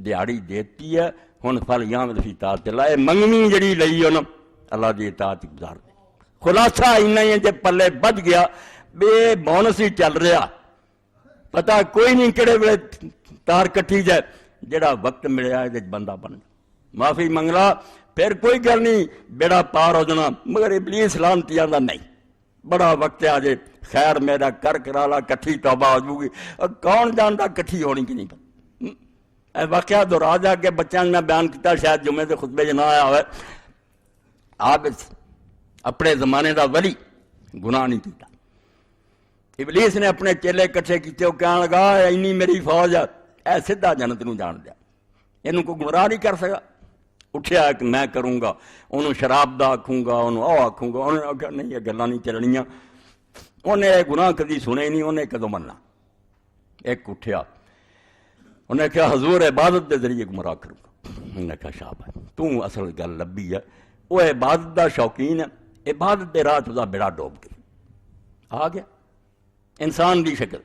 دیہڑی دیتی ہے، ہن فل یعمل فی طاعت اللہ، اے منگنی جڑی لئی ہونا اللہ دی اطاعت گزار دے. خلاصہ اینا ہی ہے جے پلے بچ گیا بے بونس ہی چل رہا، پتہ کوئی نہیں کہڑے ویلے تار کٹھی جائے، جڑا وقت ملیا ہے بندہ بن معافی منگلا پھر کوئی گل نہیں بیڑا پار ہو جانا. مگر ابلیس لعنتی آندا نہیں، بڑا وقت آ جائے خیر میرا کر کرا لا کٹھی توبہ ہو جائے گی. کون جانتا کٹھی ہونی کی نہیں پتہ. اے واقعہ دہرا جا کے بچوں میں بیان کیتا، شاید جمعے کے خطبے نہ آیا ہوئے. آپ اپنے زمانے دا ولی گناہ نہیں کیتا، ابلیس نے اپنے چیلے کٹھے کیتے، وہ کہنے لگا اینی میری فوج ہے، اے سدھا جنت نوں جان دیا، اینوں کوئی گمراہ نہیں کر سکا. اٹھیا کہ میں کروں گا، انہوں شراب دا آکھوں گا، انہوں او آکھوں گا. انہوں نے آکھا نہیں یہ گلاں نہیں چلنیاں. انہیں یہ گناہ کدی سنے نہیں، انہیں کدوں مننا. ایک اٹھیا انہیں کہا حضور عبادت دے ذریعے گمراہ کروں گا. انہوں نے کہا شاباش تو اصل گل لبی ہے. وہ عبادت دا شوقین ہے، عبادت دے راہ دا بیڑا ڈوب گیا، آ گیا انسان دی شکل.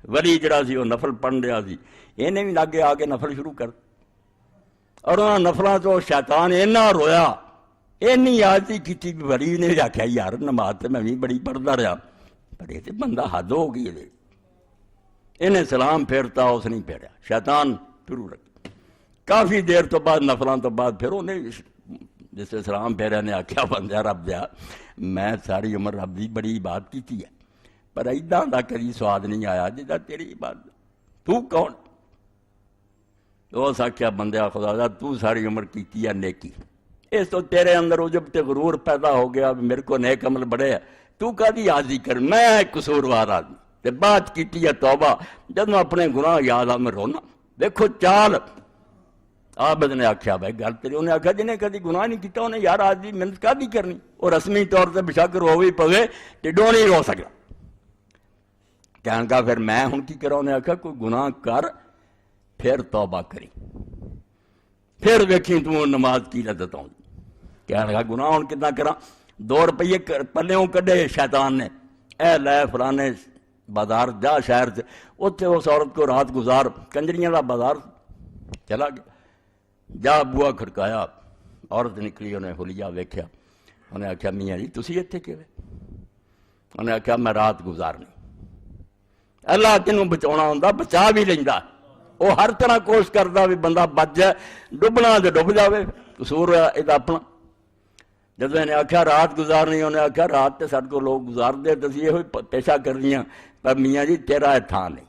ولی جڑا سی وہ نفل پڑھ رہا سی، انہیں بھی لاگے آ کے نفل شروع کر. اور انہاں نفلاں تو شیطان اینا رویا، اینی عادتی کیتی بھی ولی نے بھی آکھیا یار نماز تے میں بھی بڑی پڑھدا رہا پر یہ تے بندہ حد ہو گئی ہے. انہیں سلام پھیرتا اس نہیں پھیریا، شیطان شروع رکھ. کافی دیر تو بعد نفلاں تو بعد پھر انہیں جس سے سلام پھیریا نے آکھیا بندہ رب دیا میں ساری عمر رب دی بڑی عبادت کیتی ہے پر ایداں دا کدی سواد نہیں آیا جدا تیری عبادت. تو کون؟ اس آکھیا بندہ خدا دا تو ساری عمر کیتی ہے نیکی، اس تو تیرے اندر عجب تے غرور پیدا ہو گیا میرے کو نیک عمل بڑے ہے، تو کدی عاجزی کر، میں ایک قصوروار آدمی تے بات کیتی ہے توبہ. جدوں اپنے گناہ یاد آ میں رونا. دیکھو چال عابد نے آکھیا بھائی گل تیری. انہیں آکھیا جنہیں کدی گناہ نہیں کیتا انہیں یار آج محنت کدی کرنی، اور رسمی طور سے بشک رو بھی پوے ٹڈوں نہیں رو سکتا. کہنے کا پھر میں ہن کی کرا؟ انہیں آکھیا کوئی گناہ کر پھر توبہ کری، پھر ویکھی تو نماز کی لذت آؤں. کہنے لگا گناہ ہن کتنا کرا؟ 2 روپیے پلیوں کڈے شیطان نے، اے لے فلانے بازار جا شہر سے، اتنے اس عورت کو رات گزار، کنجریاں دا بازار. چلا گیا، جا بوا کھڑکایا، عورت نکلی، انہیں حلیہ ویکھیا. انہیں آکھیا میاں جی تسی اتنے کیویں؟ انہیں آکھیا میں رات گزارنی. اللہ جنوں بچاؤنا ہوندا بچا بھی لیندا، وہ ہر طرح کوشش کردا بھی بندہ بچ جائے، ڈبنا تے ڈب جاوے، قصور یہ اپنا. جب انہیں آکھیا رات گزارنی، انہیں آکھیا رات تے ساڈے کو لوگ گزار دے، تسی یہ پیشہ کرنیاں پر میاں جی تیرا تھا نہیں،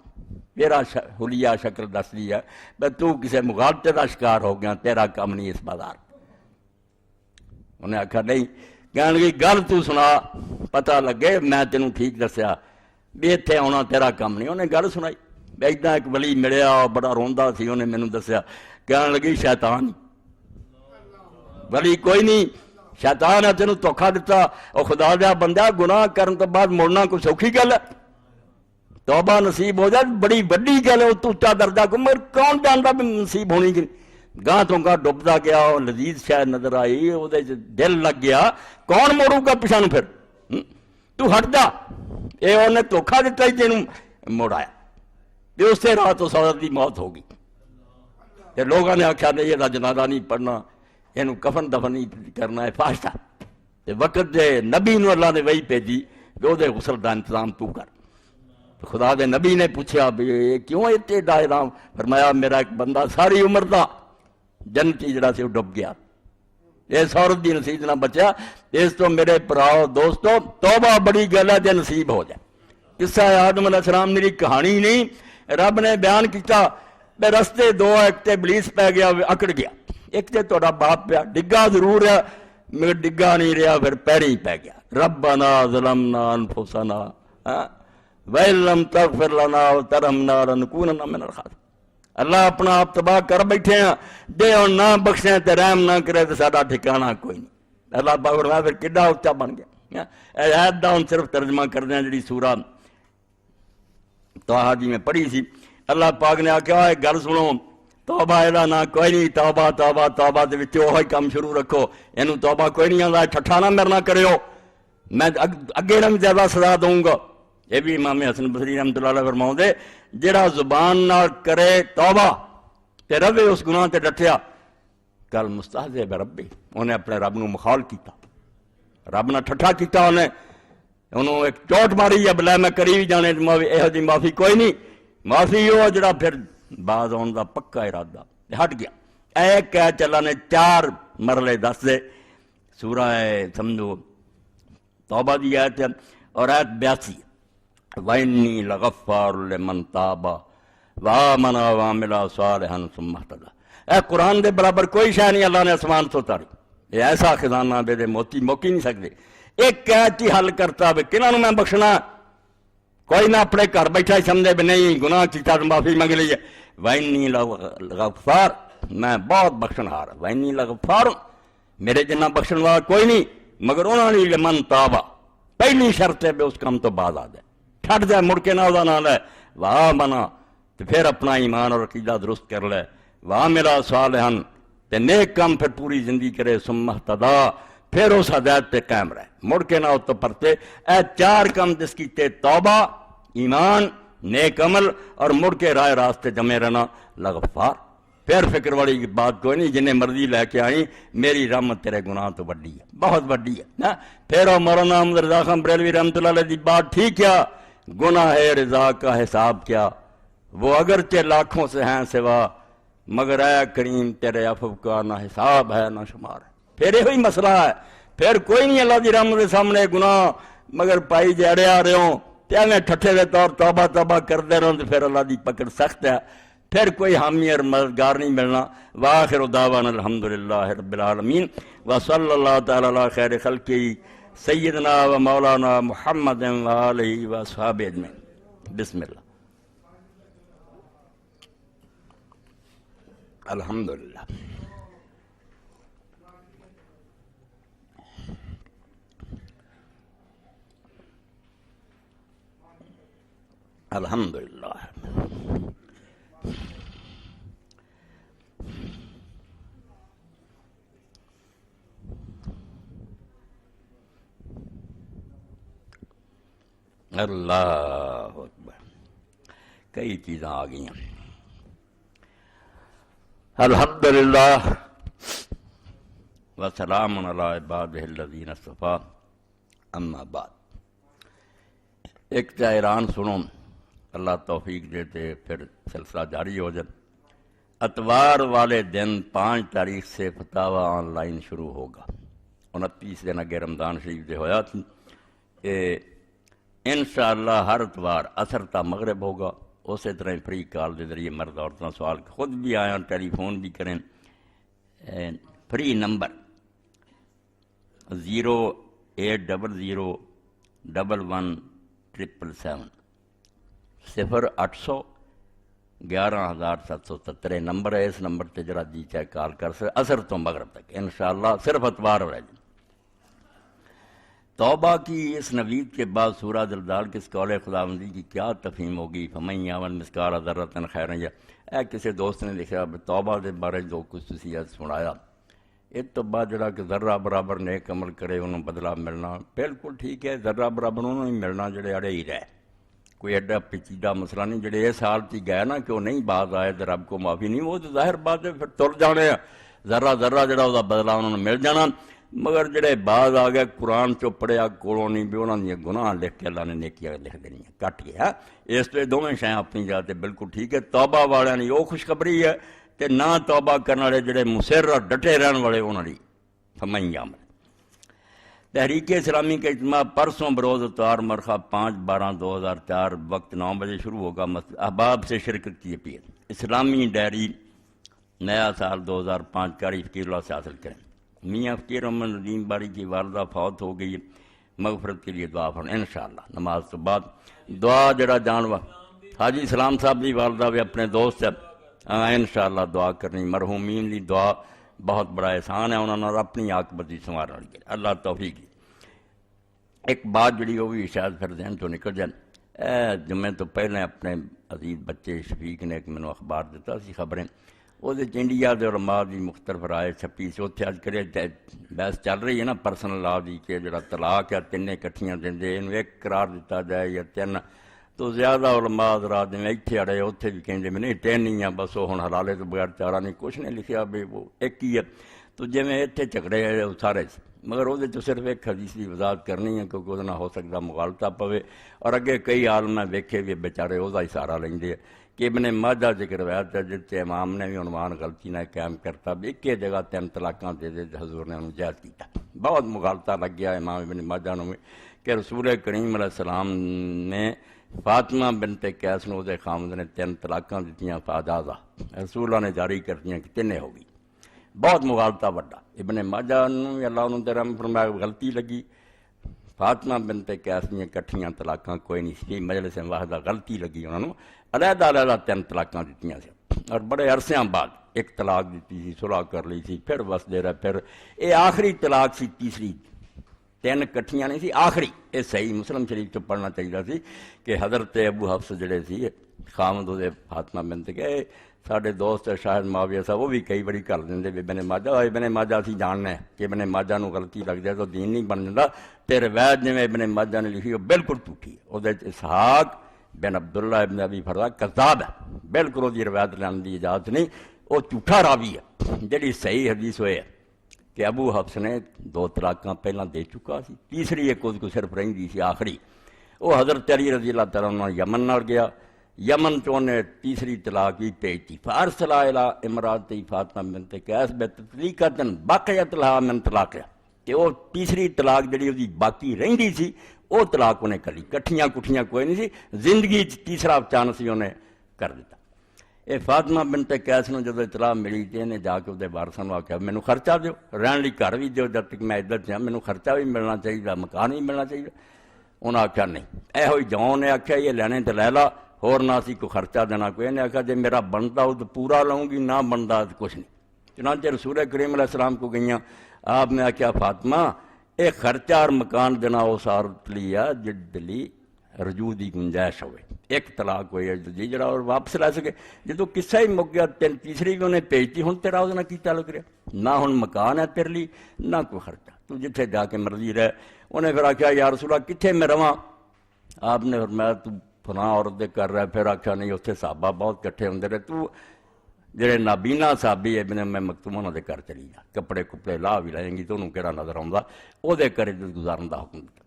تیرا حلیہ شکل دس دی ہے پر تو کسے مغالطے دا شکار ہو گیا، تیرا کم نہیں اس بازار. انہیں آکھا نہیں. کہنے لگی گل تو سنا پتہ لگے میں تینوں ٹھیک دسیا بھی اتنے آنا تیرا کم نہیں. انہیں گل سنائی ایداں ایک ولی ملیا بڑا روندا سی، انہیں مینوں دسیا. کہنے لگی شیطان ولی کوئی نہیں، شیطان ہے تینوں دھوکھا دتا. اور خدا دیا بندہ گناہ کرن تو بعد مڑنا کوئی سوکھی گل ہے؟ توبہ نصیب ہو جائے بڑی وڈی گل ہے، اس تو اچا درجہ کو مگر کون جانتا بھی نصیب ہونی کہ گاہ تو گاہ ڈبدا گیا، وہ لذیذ شاید نظر آئی، وہ دل لگ گیا، کون موڑوں گا پچھا نو؟ پھر تو ہٹ جا، یہ انہیں دھوکھا دیتا ہی تینوں موڑایا. اس سے رات اس عورت کی موت ہو گئی. تے لوگوں نے آکھیا نہیں یہ جنازہ نہیں پڑھنا، یہ کفن دفن نہیں کرنا ہے فاشتا. تے وقت دے نبی نو اللہ نے وہی بھیجی کہ وہ غسل دا انتظام تو کر. خدا دے نبی نے پوچھا بھی کیوں اتنے دائرہ؟ فرمایا میرا ایک بندہ ساری عمر دا جنتی جڑا سی وہ ڈب گیا، اس عورت دی نصیب نہ بچیا. اس تو میرے پراؤ دوستو توبہ بڑی گل ہے جے نصیب ہو جائے. قصہ آدم علیہ السلام میری کہانی نہیں, رب نے بیان کیتا بے رستے دو, ایک تے ابلیس پہ گیا اکڑ گیا, ایک تے تہاڈا باپ پیا ڈگا ضرور ہے مگر ڈگا نہیں رہا پھر پیریں ہی پہ گیا. ربنا ظلمنا انفسنا وَإِن لَّمْ تَغْفِرْ لَنَا وَتَرْحَمْنَا لَنَكُونَنَّ مِنَ الْخَاسِرِينَ. اللہ اپنا آپ تباہ کر بیٹھے ہیں, جے ہن نہ بخشیں تے رحم نہ کرے تے ساڈا ٹھکانہ کوئی نہیں. اللہ پاک فرمایا پھر کڈا اچا بن گیا. اے آیت دا ہن صرف ترجمہ کردے ہیں جڑی سورہ طٰہٰ جی میں پڑھی سی. اللہ پاک نے آکھیا اے گل سنو, توبہ ادا نہ کوئی نہیں, توبہ توبہ توبہ دے وچ وہی کام شروع رکھو. اینوں توبہ کوئی نہیں آندا, ٹھٹھا نہ میرے نہ کریو, میں اگے نہ زیادہ سزا دوں گا. یہ بھی امام حسن بصری رحمۃ اللہ علیہ فرماؤں دے جڑا زبان نال کرے توبہ تے رہے اس گناہ تے ڈٹیا, کل مستہزئ بربی, انہیں اپنے رب نو مخال کیتا, رب نہ ٹھٹھا کیتا, انہوں ایک چوٹ ماری ہے بلے میں کری بھی جانے یہو جی معافی کوئی نہیں. معافی ہو جڑا پھر بعد آن دا پکا ارادہ ہٹ گیا. ایک کہ اللہ نے 4 مرلے دس دے. سورہ سمجھو توبہ دی آیت ہے اور آیت 82, وَإِنِّي لَغَفَّارٌ لِمَن تَابَ وَآمَنَ وَعَمِلَ صَالِحًا ثُمَّ اهْتَدَىٰ. اے قرآن دے برابر کوئی شے نہیں اللہ نے آسمان تو اتاری. یہ ایسا خزانہ بے دے موتی موکی نہیں سکتے. ایک ایت ہی حل کرتا بھی کنہاں نوں میں بخشنا, کوئی نہ اپنے گھر بیٹھا ہی سمجھے بھی نہیں گناہ کیتا تو معافی منگ لی ہے. وَإِنِّي لَغَفَّارٌ, میں بہت بخشن ہار. وَإِنِّي لَغَفَّارٌ, میرے جنہ بخشن والا کوئی نہیں مگر انہوں نے لمن تابا, پہلی شرط ہے بھی اس کام تو بعد آ جائے, چھٹ جائے مڑ کے نہ ادا نہ لے. واہ منا تو پھر اپنا ایمان اور عقیدہ درست کر لے. واہ میرا صالحن تے نیک کام پھر پوری زندگی کرے. ثم اہتدیٰ, پھر اس ہدایت تے قائم رہے, مڑ کے نہ ہو تو پرتے. اے 4 کام جس کی تے توبہ, ایمان, نیک عمل اور مڑ کے رائے راستے جمے رہنا. لغفار, پھر فکر والی بات کوئی نہیں, جنہیں مرضی لے کے آئیں میری رحمت تیرے گناہ تو بڑی ہے, بہت بڑی ہے. پھر مولانا احمد رضا خان بریلوی رحمۃ اللہ علیہ دی بات ٹھیک کیا, گناہ ہے رضا کا حساب کیا, وہ اگرچہ لاکھوں سے ہیں سوا مگر اے کریم تیرے عفو کا نہ حساب ہے نہ شمار ہے. پھر یہی مسئلہ ہے, پھر کوئی نہیں اللہ دی رحمت کے سامنے گناہ مگر پائی جڑے آ رہے ہوں تے میں ٹھٹھے دے طور توبہ توبہ کردے رہوں تو پھر اللہ دی پکڑ سخت ہے, پھر کوئی حامی اور مددگار نہیں ملنا. وآخر دعوانا الحمدللہ رب العالمین وصلی اللہ تعالی علی خیر خلقہ سیدنا و مولانا محمد وآلہ وصحابہ اجمعین. بسم اللہ. الحمدللہ. الحمدللہ. اللہ اکبر. کئی چیزیں آ گئی ہیں. الحمدللہ وسلام علی عبادہ الذین اصطفیٰ, اما بعد. ایک ایران سنو, اللہ توفیق دیتے پھر سلسلہ جاری ہو جائے. اتوار والے دن 5 تاریخ سے فتاوی آن لائن شروع ہوگا. 29 دن اگے رمضان شریف دے ہویا تھی. انشاءاللہ ہر اتوار عصر تا مغرب ہوگا. اسی طرح فری کال کے ذریعے مرد عورتیں سوال خود بھی آئیں, ٹیلی فون بھی کریں. فری نمبر 080011777 0800 11770 نمبر ہے. اس نمبر تے جرا جی چاہے کال کر سکے عصر تو مغرب تک انشاءاللہ, صرف اتوار رہ جائے. توبہ کی اس نوید کے بعد سورہ زلزال کے اس قول خداوندی کی کیا تفہیم ہوگی؟ فمن یعمل مثقال ذرۃ خیرا یرہ. اے کسی دوست نے لکھا توبہ کے بارے جو کچھ تسی سنایا, اس تو بعد جڑا کہ ذرہ برابر نیک عمل کرے انہوں بدلہ ملنا, بالکل ٹھیک ہے. ذرہ برابر انہوں ہی ملنا جڑے اڑے ہی رہے, کوئی ایڈا پیچیدہ مسئلہ نہیں. جڑے اس حالت ہی گئے نا کہ وہ نہیں باز آئے تو رب کو معافی نہیں, وہ تو ظاہر بات ہے پھر تر جانے ہیں. ذرہ جڑا وہ بدلہ انہوں نے مل جانا. مگر جڑے بعض آ گئے قرآن چو پڑھیا کولوں نہیں بھی انہوں نے گناہ لکھ کے اللہ نے نیکیاں لکھ دینی ہے, کٹ گیا. اس تو دونوں شایں اپنی جاتے بالکل ٹھیک ہے. توبہ والے نے وہ خوشخبری ہے کہ نہ توبہ کرنے والے جڑے مصر اور ڈٹے رہن والے انہوں نے فمن یعمل۔ تحریک اسلامی کا اجتماع پرسوں بروز اتوار مرخہ 5/12/2004 وقت 9 بجے شروع ہوگا۔ احباب سے شرکت کی اپیل۔ اسلامی ڈائری نیا سال 2005 قاری فقیر اللہ سے حاصل کریں۔ میاں فقیر محمد ندیم باری کی والدہ فوت ہو گئی، مغفرت کے لیے دعا فرمائیں انشاءاللہ۔ نماز تو بعد دعا جڑا جانوا حاجی سلام صاحب دی والدہ بھی اپنے دوست ہے، انشاءاللہ دعا کرنی۔ مرحومین دی دعا بہت بڑا احسان ہے، انہوں نے اپنی عاقبت بھی سنوارن لگے، اللہ توفیق دی۔ ایک بات جڑی وہ بھی شاید پھر ذہن تو نکل جائے، جمعے تو پہلے اپنے عزیز بچے شفیق نے ایک مینوں اخبار دیتا سی خبریں، وہ انڈیا دے علماء دی مختلف رائے چھپی سی، اتنے اج کرے بحث چل رہی ہے نا پرسنل لا دی کہ جڑا طلاق ہے تینے کٹھیاں دیندے، اینوں ایک قرار دیتا جائے یا 3، تو زیادہ علماء حضرات نے اتنے اڑے اتنے بھی کہیں میں نہیں 3 ہی ہیں بس، وہ ہن حلالے تو بغیر چارہ نہیں، کچھ نہیں لکھیا بھی وہ ایک ہی ہے، تو جی میں اتنے جھگڑے ہے وہ سارے سے، مگر وہ تو صرف ایک حدیث کی وضاحت کرنی ہے کیونکہ وہ نہ ہو سکتا مغالطہ پوے، اور اگے کئی عالم ویکھے بھی بیچارے وہ ہی سہارا لیندے کہ ابن ماجہ ذکر روایت ہے جس سے امام نے بھی عنوان غلطی نہ قائم کرتا بھی ایک جگہ 3 طلاقاں دے دے حضور نے انہوں جائز کیتا، بہت مغالطہ لگ گیا امام ابن ماجہ نے کہ رسول کریم علیہ السلام نے فاطمہ بنت قیس نو دے خامد نے 3 طلاقاں دیتیاں فاجازہ، رسول اللہ نے جاری کرتیاں کہ 3 ہو گئی، بہت مغالطہ وڈا۔ ابن ماجہ نو اللہ انہوں نے رحم فرمایا غلطی لگی، فاطمہ بنت قیس دیاں کٹھیاں طلاقاں کوئی نہیں سی، مجلس واحدہ غلطی لگی انہوں نے، علیحدہ علیحدہ 3 طلاقاں دیتیاں سی، اور بڑے عرصیاں بعد ایک طلاق دیتی سی، صلح کر لی سی، پھر بس دے رہا، پھر یہ آخری طلاق سی، تیسری 3 کٹھیاں نہیں سی، آخری یہ صحیح مسلم شریف چ پڑھنا چاہیے سی کہ حضرت ابو حفص جڑے سی خامد دے فاطمہ بنت کے ساڈے دوست شاہد معاویہ صاحب وہ بھی کئی باری کر دیں ابن ماجہ اسی جاننا ہے کہ ابن ماجہ نو غلطی لگ جائے تو دین نہیں بن جاتا، تے روایت جویں ابن ماجہ نے لکھی وہ بالکل جھوٹھی ہے، وہ اسحاق بن عبداللہ ابن ابی فرزا کذاب ہے، بالکل وہ روایت لینے کی اجازت نہیں، وہ جھوٹا راوی ہے۔ جڑی صحیح حدیث ہوئے ہے کہ ابو حفص نے 2 طلاقاں پہلاں دے چکا سی، تیسری ایک کو صرف رہندی سی آخری، وہ حضرت علی رضی اللہ تعالیٰ عنہ یمن نال گیا، یمن چ انہیں تیسری طلاق بھی بھیجتی، فارسل الی امراتی فاطمہ بنت قیس بتطلیقۃ بقیت لها من طلاقها، کہ وہ تیسری طلاق جڑی وہ باقی رہندی سی وہ طلاق انہیں کری، کٹھیاں کٹھیاں کوئی نہیں سی، زندگی تیسرا چانس ہی انہیں کر دیتا۔ یہ فاطمہ بنت قیس نو جدو اطلاع ملی تے نے جا کے وہ وارثاں نو آخیا مینوں خرچہ دیو، رہن لئی گھر بھی دیو جب تک میں ادھر سے مینوں خرچہ بھی ملنا چاہیے، مکان بھی ملنا چاہیے، انہاں آخیا نہیں، یہ جون نے آخیا یہ لینے تے لے لا، ہور نہ سی کوئی خرچہ دینا، کوئی نے آخیا جی میرا بنتا ہو تو پورا لاؤں گی، نہ بنتا تو کچھ نہیں۔ چنانچہ رسول کریم علیہ السلام کو گئیاں، آپ نے آخیا فاطمہ ایک خرچہ اور مکان دینا اس عورت لیا جد لی رجوع دی گنجائش ہوئے، ایک طلاق ہوئی ہے جی جڑا اور واپس لے سکے، جدو قصہ ہی مک گیا تیسری بھی انہیں بھیجتی، ہن تیرا اس نے کی تعلق رہا، نہ ہن مکان ہے تیرے لی نہ کوئی خرچہ، تو جتھے جا کے مرضی رہے۔ انہیں پھر آخیا یا رسول اللہ کتنے میں رواں، آپ نے فرمایا تو فلاں عورت دے کر رہا ہے، پھر آخیا نہیں اتنے صحابہ بہت کٹھے ہوندے رہے، تو جڑے نابینا صحابی ابن ام مکتوم انہاں دے گھر چلی جا، کپڑے کپڑے لا بھی لائیں گی تو انہوں کہڑا نظر آؤں گا، وہ دے کر گزارن دا حکم دیتا۔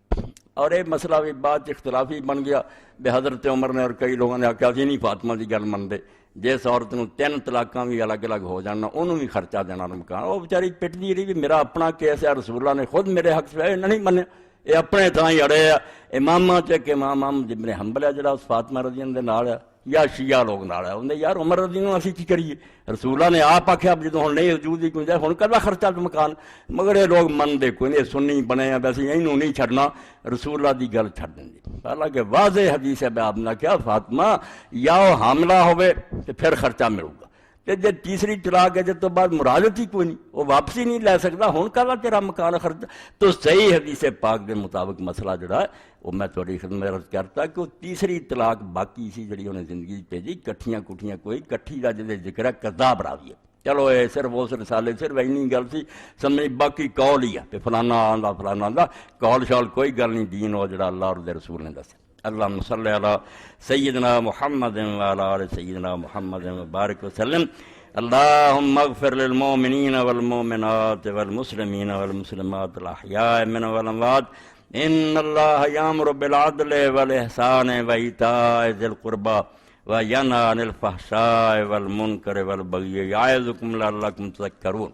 اور یہ مسئلہ بھی بعد اختلافی بن گیا، بے حضرت عمر نے اور کئی لوگوں نے آخیا سی نہیں فاطمہ کی گل منتے، جس عورت نو 3 طلاقاں بھی الگ الگ ہو جانا انہوں بھی خرچہ دینا مکان، وہ بیچاری پٹتی رہی بھی میرا اپنا کیس ہے، رسول اللہ نے خود میرے حق سے نہیں منیا، یہ اپنے تھان ہی اڑے ہے۔ اماماں چ امام احمد بن حنبل ہے جڑا اس فاطمہ رضی اللہ دے نال ہے یا شیعہ لوگ نال ہے، انہیں یار عمر رضی اللہ اسی کی کریے، رسول اللہ نے آپ آخیا جدو ہن نہیں وجود کی گنجائش ہن کدا خرچہ تو مکان، مگر یہ لوگ منتے کوئی نہیں، سنی بنے ہیں ویسے اینوں نہیں چھڈنا، رسول اللہ دی گل چھڈ دیں۔ حالانکہ واضح حدیث ہے آپ نے کیا فاطمہ یا وہ حاملہ ہوئے تو پھر خرچہ ملے گا، تے جے تیسری طلاق ہے جس تو بعد مراجعت ہی کوئی نہیں، وہ واپسی نہیں لے سکتا، ہن کہدا تیرا مکان خرچہ۔ تو صحیح حدیث پاک دے مطابق مسئلہ جڑا ہے وہ میں تھوڑی خدمت عرض کرتا کہ وہ تیسری طلاق باقی سی جڑی انہیں زندگی بھیجی، کٹھیاں کٹھیاں کوئی، کٹھی کا جہاں ذکر ہے کذاب راوی ہے، چلو یہ صرف اس رسالے صرف اینی گل سی سمجھ، باقی قول ہی ہے کہ فلانا آندا فلانا آندا، قول شال کوئی گل نہیں، دین وہ جڑا اللہ اور دے رسول نے دسیا۔ اللہم صلی علی سیدنا محمد وعلی آل سیدنا محمد وبارک وسلم۔ اللہم اغفر للمؤمنین والمؤمنات والمسلمین والمسلمات الاحیاء منهم والاموات، ان اللہ یامر بالعدل والاحسان وایتاء ذی القربى وینہی عن الفحشاء والمنکر والبغی یعظکم لعلکم تذکرون۔